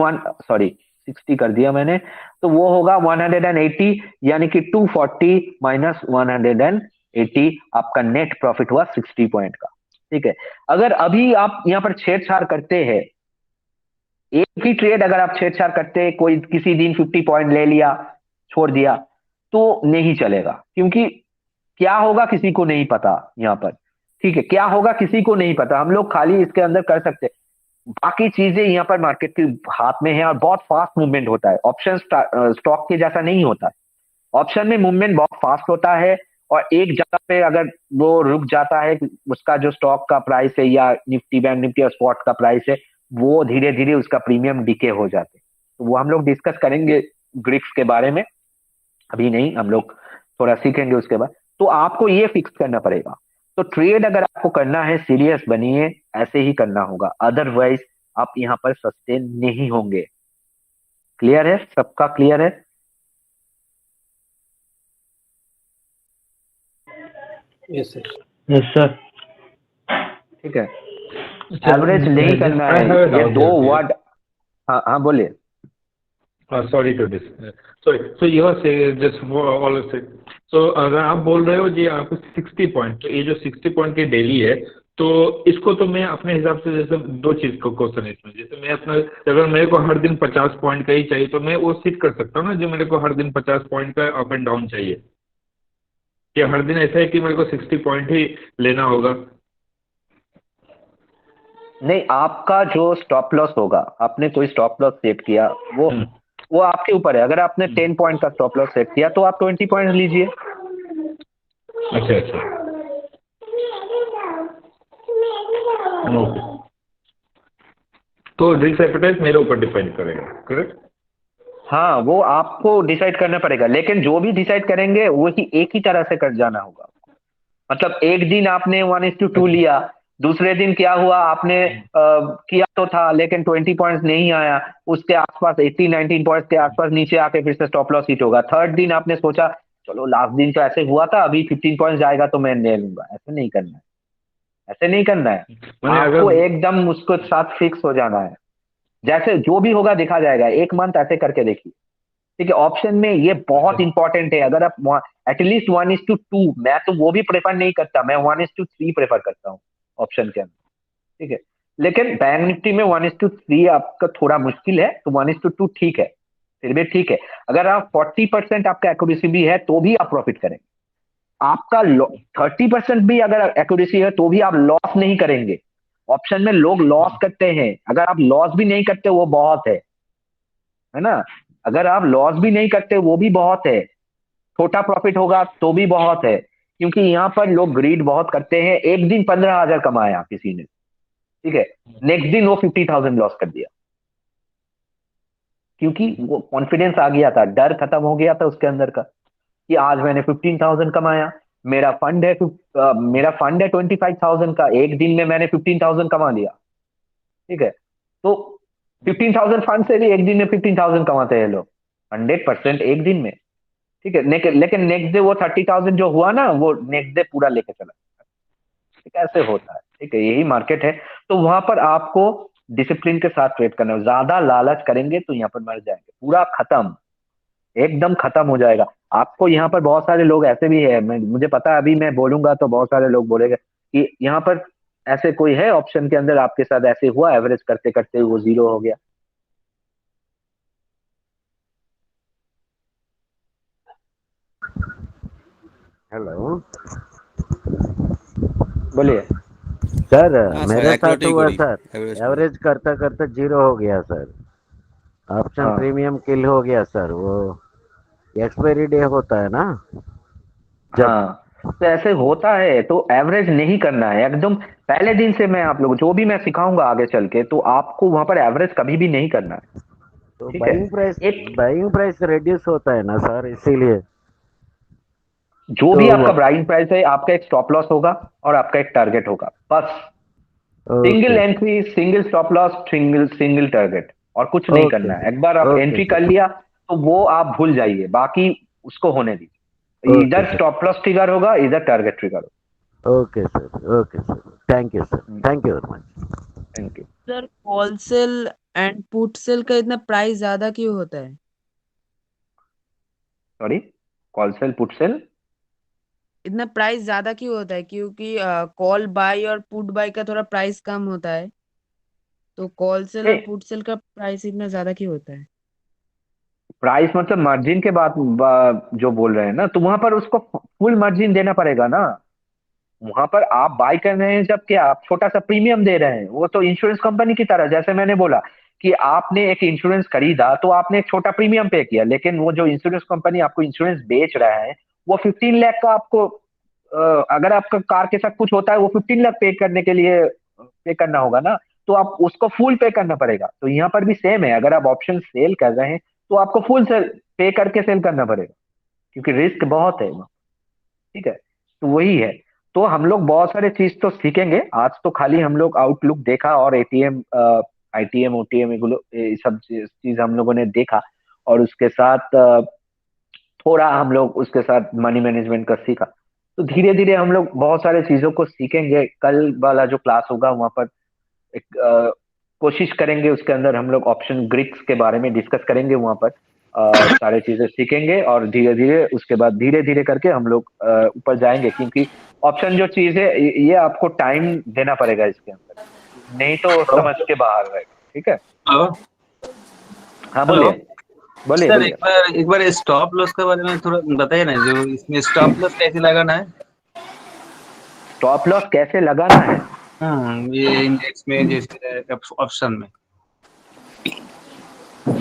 60 कर दिया मैंने, तो वो होगा 180, यानी कि 240 माइनस 180 आपका नेट प्रॉफिट हुआ 60 पॉइंट का, ठीक है। अगर अभी आप यहाँ पर छेड़छाड़ करते हैं, एक ही ट्रेड अगर आप छेड़छाड़ करते हैं, कोई किसी दिन 50 पॉइंट ले लिया छोड़ दिया, तो नहीं चलेगा। क्योंकि क्या होगा किसी को नहीं पता यहाँ पर, ठीक है, क्या होगा किसी को नहीं पता। हम लोग खाली इसके अंदर कर सकते हैं, बाकी चीजें यहाँ पर मार्केट के हाथ में है और बहुत फास्ट मूवमेंट होता है। ऑप्शन स्टॉक के जैसा नहीं होता है, ऑप्शन में मूवमेंट बहुत फास्ट होता है और एक जगह पे अगर वो रुक जाता है, उसका जो स्टॉक का प्राइस है या निफ्टी बैंक निफ्टी और स्पॉट का प्राइस है, वो धीरे धीरे उसका प्रीमियम डिके हो जाते हैं। तो वो हम लोग डिस्कस करेंगे ग्रिक्स के बारे में, अभी नहीं, हम लोग थोड़ा सीखेंगे उसके बाद। तो आपको ये फिक्स करना पड़ेगा। तो ट्रेड अगर आपको करना है, सीरियस बनिए, ऐसे ही करना होगा, अदरवाइज आप यहाँ पर सस्टेन नहीं होंगे। क्लियर है, सबका क्लियर है? Yes sir. Yes sir. ठीक है, एवरेज नहीं करना है। ये 2 वर्ड, हाँ हाँ बोलिए। Sorry to this, sorry, so you say just all say, so अगर आप बोल रहे हो जी आपको 60 पॉइंट, तो ये जो 60 पॉइंट की डेली है, तो इसको तो मैं अपने हिसाब से, जैसे दो चीज का क्वेश्चन है इसमें, जैसे मैं अपना, अगर मेरे को हर दिन 50 पॉइंट का ही चाहिए तो मैं वो सेट कर सकता हूँ ना, जो मेरे को हर दिन 50 पॉइंट का अप एंड डाउन चाहिए, या हर दिन ऐसा है कि मेरे को 60 पॉइंट ही लेना होगा? नहीं, आपका जो स्टॉप लॉस होगा, आपने कोई स्टॉप लॉस सेट किया, वो आपके ऊपर है। अगर आपने 10 पॉइंट का स्टॉप लॉस सेट किया तो आप 20 पॉइंट लीजिए। अच्छा अच्छा, ओके, तो रिस्क एपेटाइट मेरे ऊपर डिपेंड करेगा, करेक्ट? हाँ, वो आपको डिसाइड करना पड़ेगा, लेकिन जो भी डिसाइड करेंगे वही एक ही तरह से कर जाना होगा। मतलब एक दिन आपने 1:2 लिया, दूसरे दिन क्या हुआ, आपने किया तो था लेकिन 20 पॉइंट्स नहीं आया, उसके आसपास 18-19 पॉइंट्स के आसपास नीचे आके फिर से स्टॉप लॉस हिट होगा। थर्ड दिन आपने सोचा चलो लास्ट दिन तो ऐसे हुआ था, अभी 15 पॉइंट्स जाएगा तो मैं ले लूंगा। ऐसे नहीं करना है, ऐसे नहीं करना है। मैंने आपको अगर एकदम उसको साथ फिक्स हो जाना है, जैसे जो भी होगा देखा जाएगा। एक मंथ ऐसे करके देखिए, ठीक है। ऑप्शन में ये बहुत इंपॉर्टेंट है। अगर आप एटलीस्ट 1:2, मैं तो वो भी प्रेफर नहीं करता, मैं 1:3 प्रेफर करता हूँ ऑप्शन के अंदर, ठीक है। लेकिन बैंक निफ्टी में 1:3 आपका थोड़ा मुश्किल है, तो 1:2 ठीक है, फिर भी ठीक है। अगर आप 40% आपका एक्यूरेसी भी है तो भी आप प्रॉफिट करेंगे। आपका 30% भी अगर एक्यूरेसी है तो भी आप लॉस नहीं करेंगे। ऑप्शन में लोग लॉस करते हैं, अगर आप लॉस भी नहीं करते वो बहुत है ना। अगर आप लॉस भी नहीं करते वो भी बहुत है, छोटा प्रॉफिट होगा तो भी बहुत है। क्योंकि यहाँ पर लोग ग्रीड बहुत करते हैं। एक दिन 15,000 कमाया किसी ने, ठीक है, नेक्स्ट दिन वो 50,000 लॉस कर दिया, क्योंकि वो कॉन्फिडेंस आ गया था, डर खत्म हो गया था उसके अंदर का, कि आज मैंने 15,000 कमाया, मेरा फंड है 25,000 का, एक दिन में मैंने 15,000 कमा लिया, ठीक है। तो 15,000 फंड से भी एक दिन में 15,000 कमाते हैं लोग, 100% एक दिन में, ठीक है। लेकिन नेक्स्ट डे वो 30,000 जो हुआ ना, वो नेक्स्ट डे पूरा लेके चला, ठीक है। ऐसे होता है, ठीक है, यही मार्केट है। तो वहां पर आपको डिसिप्लिन के साथ ट्रेड करना है। ज्यादा लालच करेंगे तो यहाँ पर मर जाएंगे, पूरा खत्म, एकदम खत्म हो जाएगा। आपको यहाँ पर बहुत सारे लोग ऐसे भी है, मुझे पता है, अभी मैं बोलूंगा तो बहुत सारे लोग बोलेंगे कि यहाँ पर ऐसे कोई है ऑप्शन के अंदर आपके साथ ऐसे हुआ, एवरेज करते करते वो जीरो हो गया। हेलो बोलिए। सर, हाँ सर, मेरे साथ एक्यूरेट ही हुआ करी सर, एवरेज। एवरेज करता करता जीरो हो गया सर, ऑप्शन हाँ प्रीमियम किल हो गया सर। वो एक्सपायरी डे होता है ना जब। हाँ, तो ऐसे होता है, तो एवरेज नहीं करना है एकदम। पहले दिन से मैं आप लोग जो भी मैं सिखाऊंगा आगे चल के, तो आपको वहां पर एवरेज कभी भी नहीं करना है, तो ठीक है। एक बाइंग प्राइस रिड्यूस होता है ना सर, इसीलिए। जो तो भी आपका बाइंग प्राइस है, आपका एक स्टॉप लॉस होगा और आपका एक टारगेट होगा, बस। Single okay entry, single stop loss, single single target, और कुछ नहीं ओके करना है। एक बार आप ओके एंट्री कर सर, लिया तो वो आप भूल जाइए, बाकी उसको होने दीजिए। ओके इधर सर, स्टॉप लॉस ट्रिगर होगा, इधर target trigger okay sir, thank you sir, होगा। Thank you very much. Thank you. Sir, call sell and put sell का इतना प्राइस ज्यादा क्यों होता है? Sorry, call sell put sell? इतना प्राइस ज्यादा क्यों होता है? क्योंकि कॉल बाय और पुट बाय का थोड़ा प्राइस कम होता है, तो कॉल सेल और पुट सेल का प्राइस इतना ज्यादा क्यों होता है? प्राइस मतलब मार्जिन के बाद जो बोल रहे हैं ना, तो वहां पर उसको फुल मार्जिन देना पड़ेगा ना। वहां पर आप बाय कर रहे हैं जबकि आप छोटा सा प्रीमियम दे रहे हैं। वो तो इंश्योरेंस कंपनी की तरह, जैसे मैंने बोला कि आपने एक इंश्योरेंस खरीदा तो आपने एक छोटा प्रीमियम पे किया, लेकिन वो जो इंश्योरेंस कंपनी आपको इंश्योरेंस बेच रहा है वो 15 लाख का आपको, अगर आपका कार के साथ कुछ होता है वो 15 लाख पे करने के लिए पे करना होगा ना, तो आप उसको फुल पे करना पड़ेगा। तो यहाँ पर भी सेम है, अगर आप ऑप्शन सेल कर रहे हैं तो आपको फुल सेल पे करके सेल करना पड़ेगा, क्योंकि रिस्क बहुत है, ठीक है। तो वही है। तो हम लोग बहुत सारे चीज तो सीखेंगे आज। तो खाली हम लोग आउटलुक देखा और एटीएम, आईटीएम, ओटीएम, ये सब चीज हम लोगों ने देखा, और उसके साथ थोड़ा हम लोग उसके साथ मनी मैनेजमेंट का सीखा। तो धीरे धीरे हम लोग बहुत सारे चीजों को सीखेंगे। कल वाला जो क्लास होगा वहां पर एक कोशिश करेंगे उसके अंदर हम लोग ऑप्शन ग्रिक्स के बारे में डिस्कस करेंगे वहां पर, सारे चीजें सीखेंगे और धीरे धीरे उसके बाद धीरे धीरे करके हम लोग ऊपर जाएंगे, क्योंकि ऑप्शन जो चीज है ये आपको टाइम देना पड़ेगा इसके अंदर, नहीं तो समझ के बाहर रहेगा। ठीक है, हेलो हाँ हेलो बोलिए बोलिए सर, बोलिए। एक बार स्टॉप लॉस के बारे में थोड़ा बताइए ना, जो इसमें स्टॉप लॉस कैसे लगाना है। स्टॉप लॉस कैसे लगाना है? ये इंडेक्स में जैसे ऑप्शन में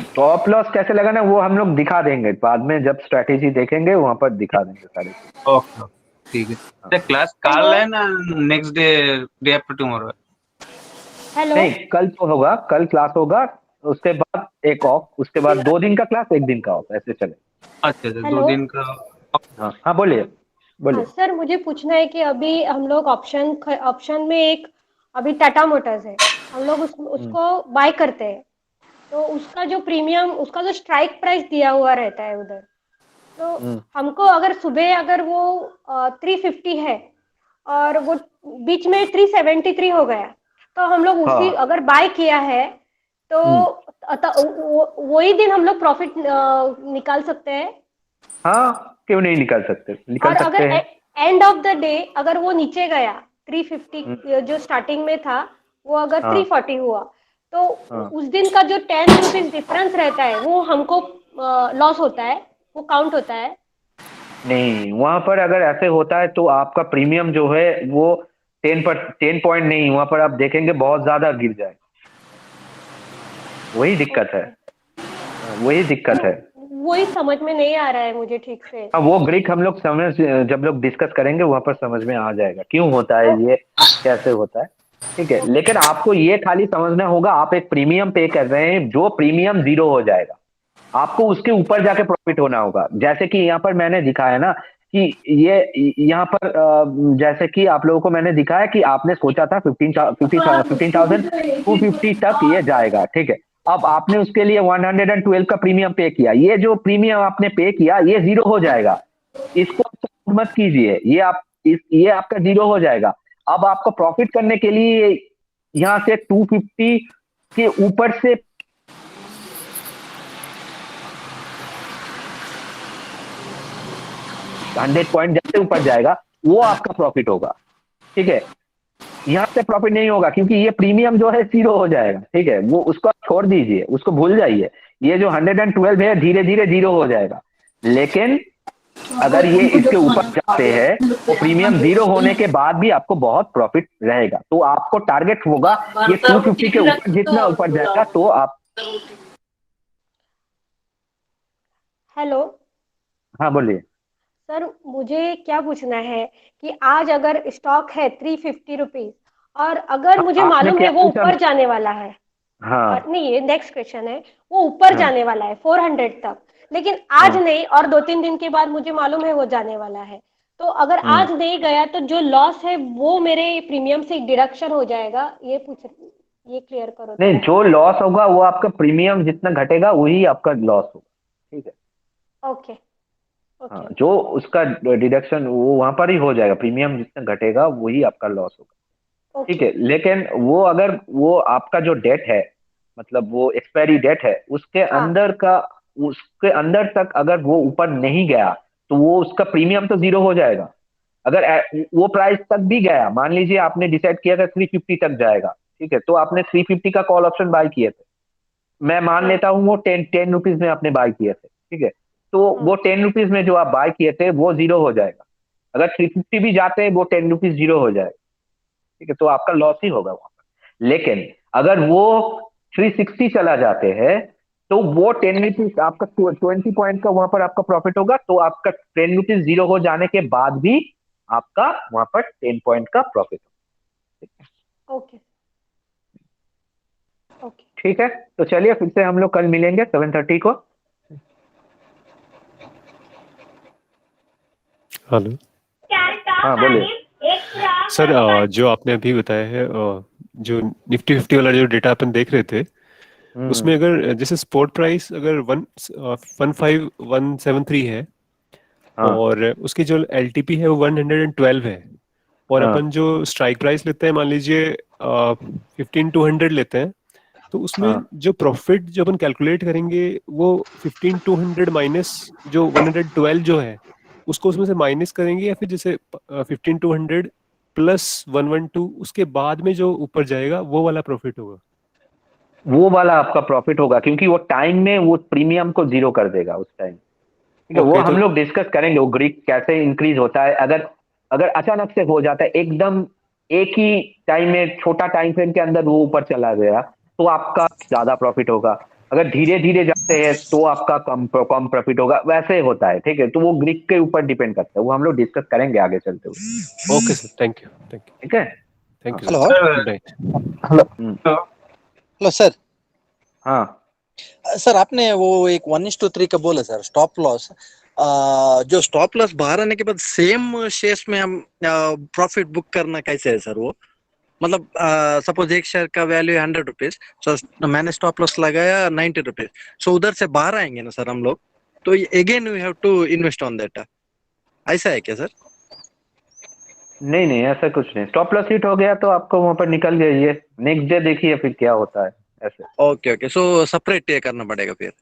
स्टॉप लॉस कैसे लगाना है वो हम लोग दिखा देंगे बाद में, जब स्ट्रेटेजी देखेंगे वहां पर दिखा देंगे सारी चीजें। ओके ठीक है सर। क्लास कल है ना next day, day after tomorrow? Hello नहीं, कल तो होगा, कल क्लास होगा, उसके बाद एक ऑफ, उसके बाद 2 दिन का क्लास, 1 दिन का ऑफ, ऐसे चले। अच्छा अच्छा, 2 हेलो दिन का। हाँ हाँ बोलिए हाँ बोलिए। सर, मुझे पूछना है कि अभी हम लोग ऑप्शन में एक अभी टाटा मोटर्स है, हम लोग उसको बाय करते हैं, तो उसका जो प्रीमियम, उसका जो स्ट्राइक प्राइस दिया हुआ रहता है उधर, तो हमको अगर सुबह अगर वो 350 है और वो बीच में 373 हो गया, तो हम लोग उसी हाँ अगर बाय किया है तो वही दिन हम लोग प्रॉफिट निकाल सकते हैं। हाँ, क्यों नहीं निकाल सकते, निकाल और सकते अगर हैं। एंड ऑफ द डे अगर वो नीचे गया 350 जो स्टार्टिंग में था, वो अगर हाँ 340 हुआ, तो हाँ उस दिन का जो 10 रुपीज डिफरेंस रहता है वो हमको लॉस होता है, वो काउंट होता है। नहीं, वहां पर अगर ऐसे होता है तो आपका प्रीमियम जो है वो 10 पॉइंट नहीं, वहां पर आप देखेंगे बहुत ज्यादा गिर जाए, वही दिक्कत है, वही दिक्कत है। वही समझ में नहीं आ रहा है मुझे ठीक से। हाँ, वो ग्रीक हम लोग समझ, जब लोग डिस्कस करेंगे वहां पर समझ में आ जाएगा क्यों होता है ये, कैसे होता है। ठीक है, लेकिन आपको ये खाली समझना होगा, आप एक प्रीमियम पे कर रहे हैं, जो प्रीमियम 0 हो जाएगा, आपको उसके ऊपर जाके प्रॉफिट होना होगा। जैसे कि यहाँ पर मैंने दिखाया ना कि ये यहाँ पर जैसे कि आप लोगों को मैंने दिखाया कि आपने सोचा था 15,250 तक ये जाएगा। ठीक है, अब आपने उसके लिए 112 का प्रीमियम पे किया, ये जो प्रीमियम आपने पे किया ये 0 हो जाएगा, इसको मत कीजिए, ये आपका 0 हो जाएगा। अब आपको प्रॉफिट करने के लिए यहाँ से 250 के ऊपर से 100 पॉइंट जैसे ऊपर जाएगा वो आपका प्रॉफिट होगा। ठीक है, यहाँ से प्रॉफिट नहीं होगा क्योंकि ये प्रीमियम जो है 0 हो जाएगा। ठीक है, वो उसको छोड़ दीजिए, उसको भूल जाइए, ये जो 112 है धीरे धीरे 0 हो जाएगा। लेकिन अगर ये इसके ऊपर जाते हैं तो प्रीमियम 0 होने के बाद भी आपको बहुत प्रॉफिट रहेगा, तो आपको टारगेट होगा ये 250 के ऊपर, जितना ऊपर जाएगा तो आप। हेलो हाँ बोलिए। सर, मुझे क्या पूछना है कि आज अगर स्टॉक है 350 रुपीज और अगर मुझे आपने मालूम क्या है वो पूछा? ऊपर जाने वाला है, हाँ और नहीं, ये नेक्स्ट क्वेश्चन है, वो ऊपर हाँ जाने वाला है 400 तक, लेकिन आज हाँ नहीं और 2-3 दिन के बाद मुझे मालूम है वो जाने वाला है, तो अगर आज नहीं गया तो जो लॉस है वो मेरे प्रीमियम से डिडक्शन हो जाएगा, ये क्लियर करो नहीं, थोड़ा। जो लॉस होगा वो आपका प्रीमियम जितना घटेगा वही आपका लॉस होगा। ठीक है, ओके हाँ, ओके जो उसका डिडक्शन वो वहां पर ही हो जाएगा, प्रीमियम जितना घटेगा वही आपका लॉस होगा। ठीक ओके है, लेकिन वो अगर वो आपका जो डेट है, मतलब वो एक्सपायरी डेट है, हाँ उसके अंदर तक अगर वो ऊपर नहीं गया तो वो उसका प्रीमियम तो 0 हो जाएगा। अगर वो प्राइस तक भी गया, मान लीजिए आपने डिसाइड किया था 350 तक जाएगा, ठीक है, तो आपने 350 का कॉल ऑप्शन बाय किए थे, मैं मान लेता हूँ वो 10 रुपीज में आपने बाय किए थे। ठीक है, तो वो 10 रुपीज में जो आप बाय किए थे वो 0 हो जाएगा। अगर 350 भी जाते हैं वो 10 रुपीज 0 हो जाएगा। ठीक है, तो आपका लॉस ही होगा वहां पर। लेकिन अगर वो 360 चला जाते हैं तो वो 10 रुपीज आपका 20 पॉइंट का वहां पर आपका प्रॉफिट होगा, तो आपका 10 रुपीज 0 हो जाने के बाद भी आपका वहां पर 10 पॉइंट का प्रॉफिट होगा। ओके ओके ठीक है, तो चलिए फिर से हम लोग कल मिलेंगे 7:30 को। हेलो हाँ बोलिए। सर, जो आपने अभी बताया है, जो निफ्टी 50 वाला जो डेटा अपन देख रहे थे, उसमें अगर जैसे स्पॉट प्राइस अगर 15173 है, हाँ और उसकी जो एलटीपी है वो 112 है, और हाँ अपन जो स्ट्राइक प्राइस लेते हैं मान लीजिए 15200 लेते हैं, तो उसमें हाँ जो प्रॉफिट जो अपन कैलकुलेट करेंगे वो 15200 माइनस जो 112 जो है उसको उसमें से माइनस करेंगे, या फिर जैसे 15200 प्लस 112 उसके बाद में जो ऊपर जाएगा वो वाला प्रॉफिट होगा? वो वाला आपका प्रॉफिट होगा, क्योंकि वो टाइम में वो प्रीमियम को जीरो कर देगा उस टाइम। ठीक है, वो ओके हम तो लोग डिस्कस करेंगे, वो ग्रीक कैसे इंक्रीज होता है। अगर अगर अचानक से हो जाता है एकदम एक ही टाइम में, छोटा टाइम फ्रेम के अंदर वो ऊपर चला गया, तो आपका ज्यादा प्रॉफिट होगा। अगर धीरे धीरे जाते हैं तो आपका कम कम प्रॉफिट होगा, वैसे होता है। ठीक है, तो वो ग्रीक के ऊपर डिपेंड करता है, वो हम लोग डिस्कस करेंगे आगे चलते हुए। Okay sir, thank you, thank you, ठीक है। Thank you hello sir, sir good night. Hello hmm, hello sir. हाँ सर आपने वो एक 1:3 का बोला सर स्टॉप लॉस, जो स्टॉप लॉस बाहर आने के बाद सेम शेयर्स में हम प्रॉफिट बुक करना कैसे है सर? वो मतलब सपोज एक शेयर का वैल्यू 100 रुपीज, सो मैंने स्टॉप लॉस लगाया 90 रुपीज, सो उधर से बाहर आएंगे ना सर हम लोग, तो again we have to invest on that, ऐसा है क्या सर? नहीं नहीं, ऐसा कुछ नहीं। स्टॉप लॉस हिट हो गया तो आपको वहां पर निकल जाइए, नेक्स्ट डे देखिए फिर क्या होता है, ऐसे। ओके ओके, सो सेपरेट ये करना पड़ेगा फिर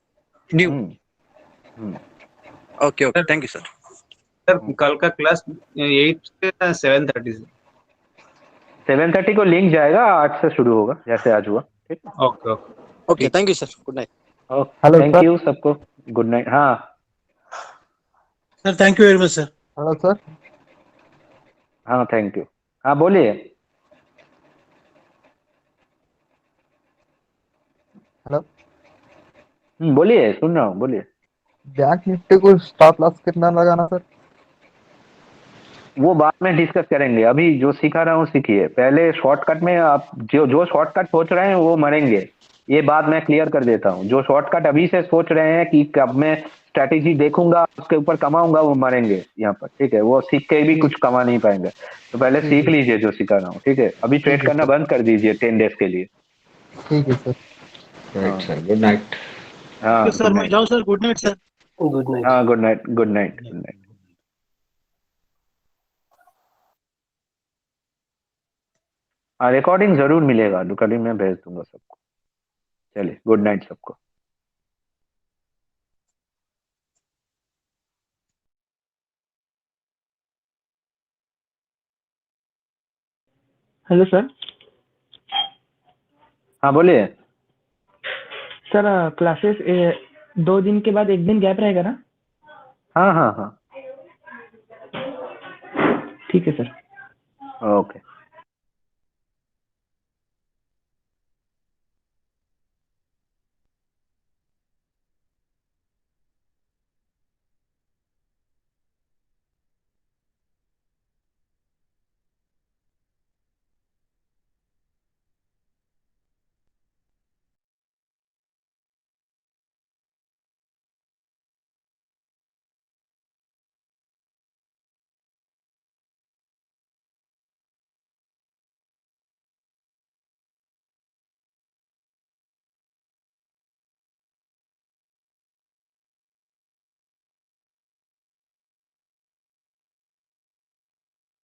new. Hmm hmm okay okay, sir thank you sir. Sir कल का क्लास 8 से 7:30 से। 7:30 को लिंक जाएगा, 8 से शुरू होगा जैसे आज हुआ। ठीक है, ओके ओके ओके, ठीक। Thank you sir, good night. Okay, hello thank sir. You सबको, गुड नाइट। हाँ sir thank you very much sir. Hello sir. हाँ थैंक यू। हाँ बोलिए। हेलो। बोलिए, सुन रहा हूँ, बोलिए। बैंक निफ्टी को स्टॉप लॉस कितना लगाना सर? वो बाद में डिस्कस करेंगे, अभी जो सिखा रहा हूँ सीखिए। पहले शॉर्टकट में आप जो जो शॉर्टकट सोच रहे हैं वो मरेंगे, ये बात मैं क्लियर कर देता हूँ। जो शॉर्टकट अभी से सोच रहे हैं कि कब मैं स्ट्रैटेजी देखूंगा उसके ऊपर कमाऊंगा, वो मरेंगे यहाँ पर। ठीक है, वो सीख के भी कुछ कमा नहीं पाएंगे। तो पहले ठीक सीख है लीजिए जो सिखा रहा हूँ। ठीक है, अभी ठीक ट्रेड है करना सर। बंद कर दीजिए 10 डेज के लिए। ठीक है सर। राइट हाँ सर, गुड नाइट। हाँ, सर गुड मैं नाइट। जाऊँ sir? Good night sir. Good night. हाँ good night, good night, good night. हाँ रिकॉर्डिंग जरूर मिलेगा, रिकॉर्डिंग मैं भेज दूंगा सबको। चलिए, गुड नाइट सबको। Hello sir. हाँ बोलिए। सर क्लासेस 2 दिन के बाद एक दिन गैप रहेगा ना? हाँ हाँ हाँ, ठीक है सर। ओके।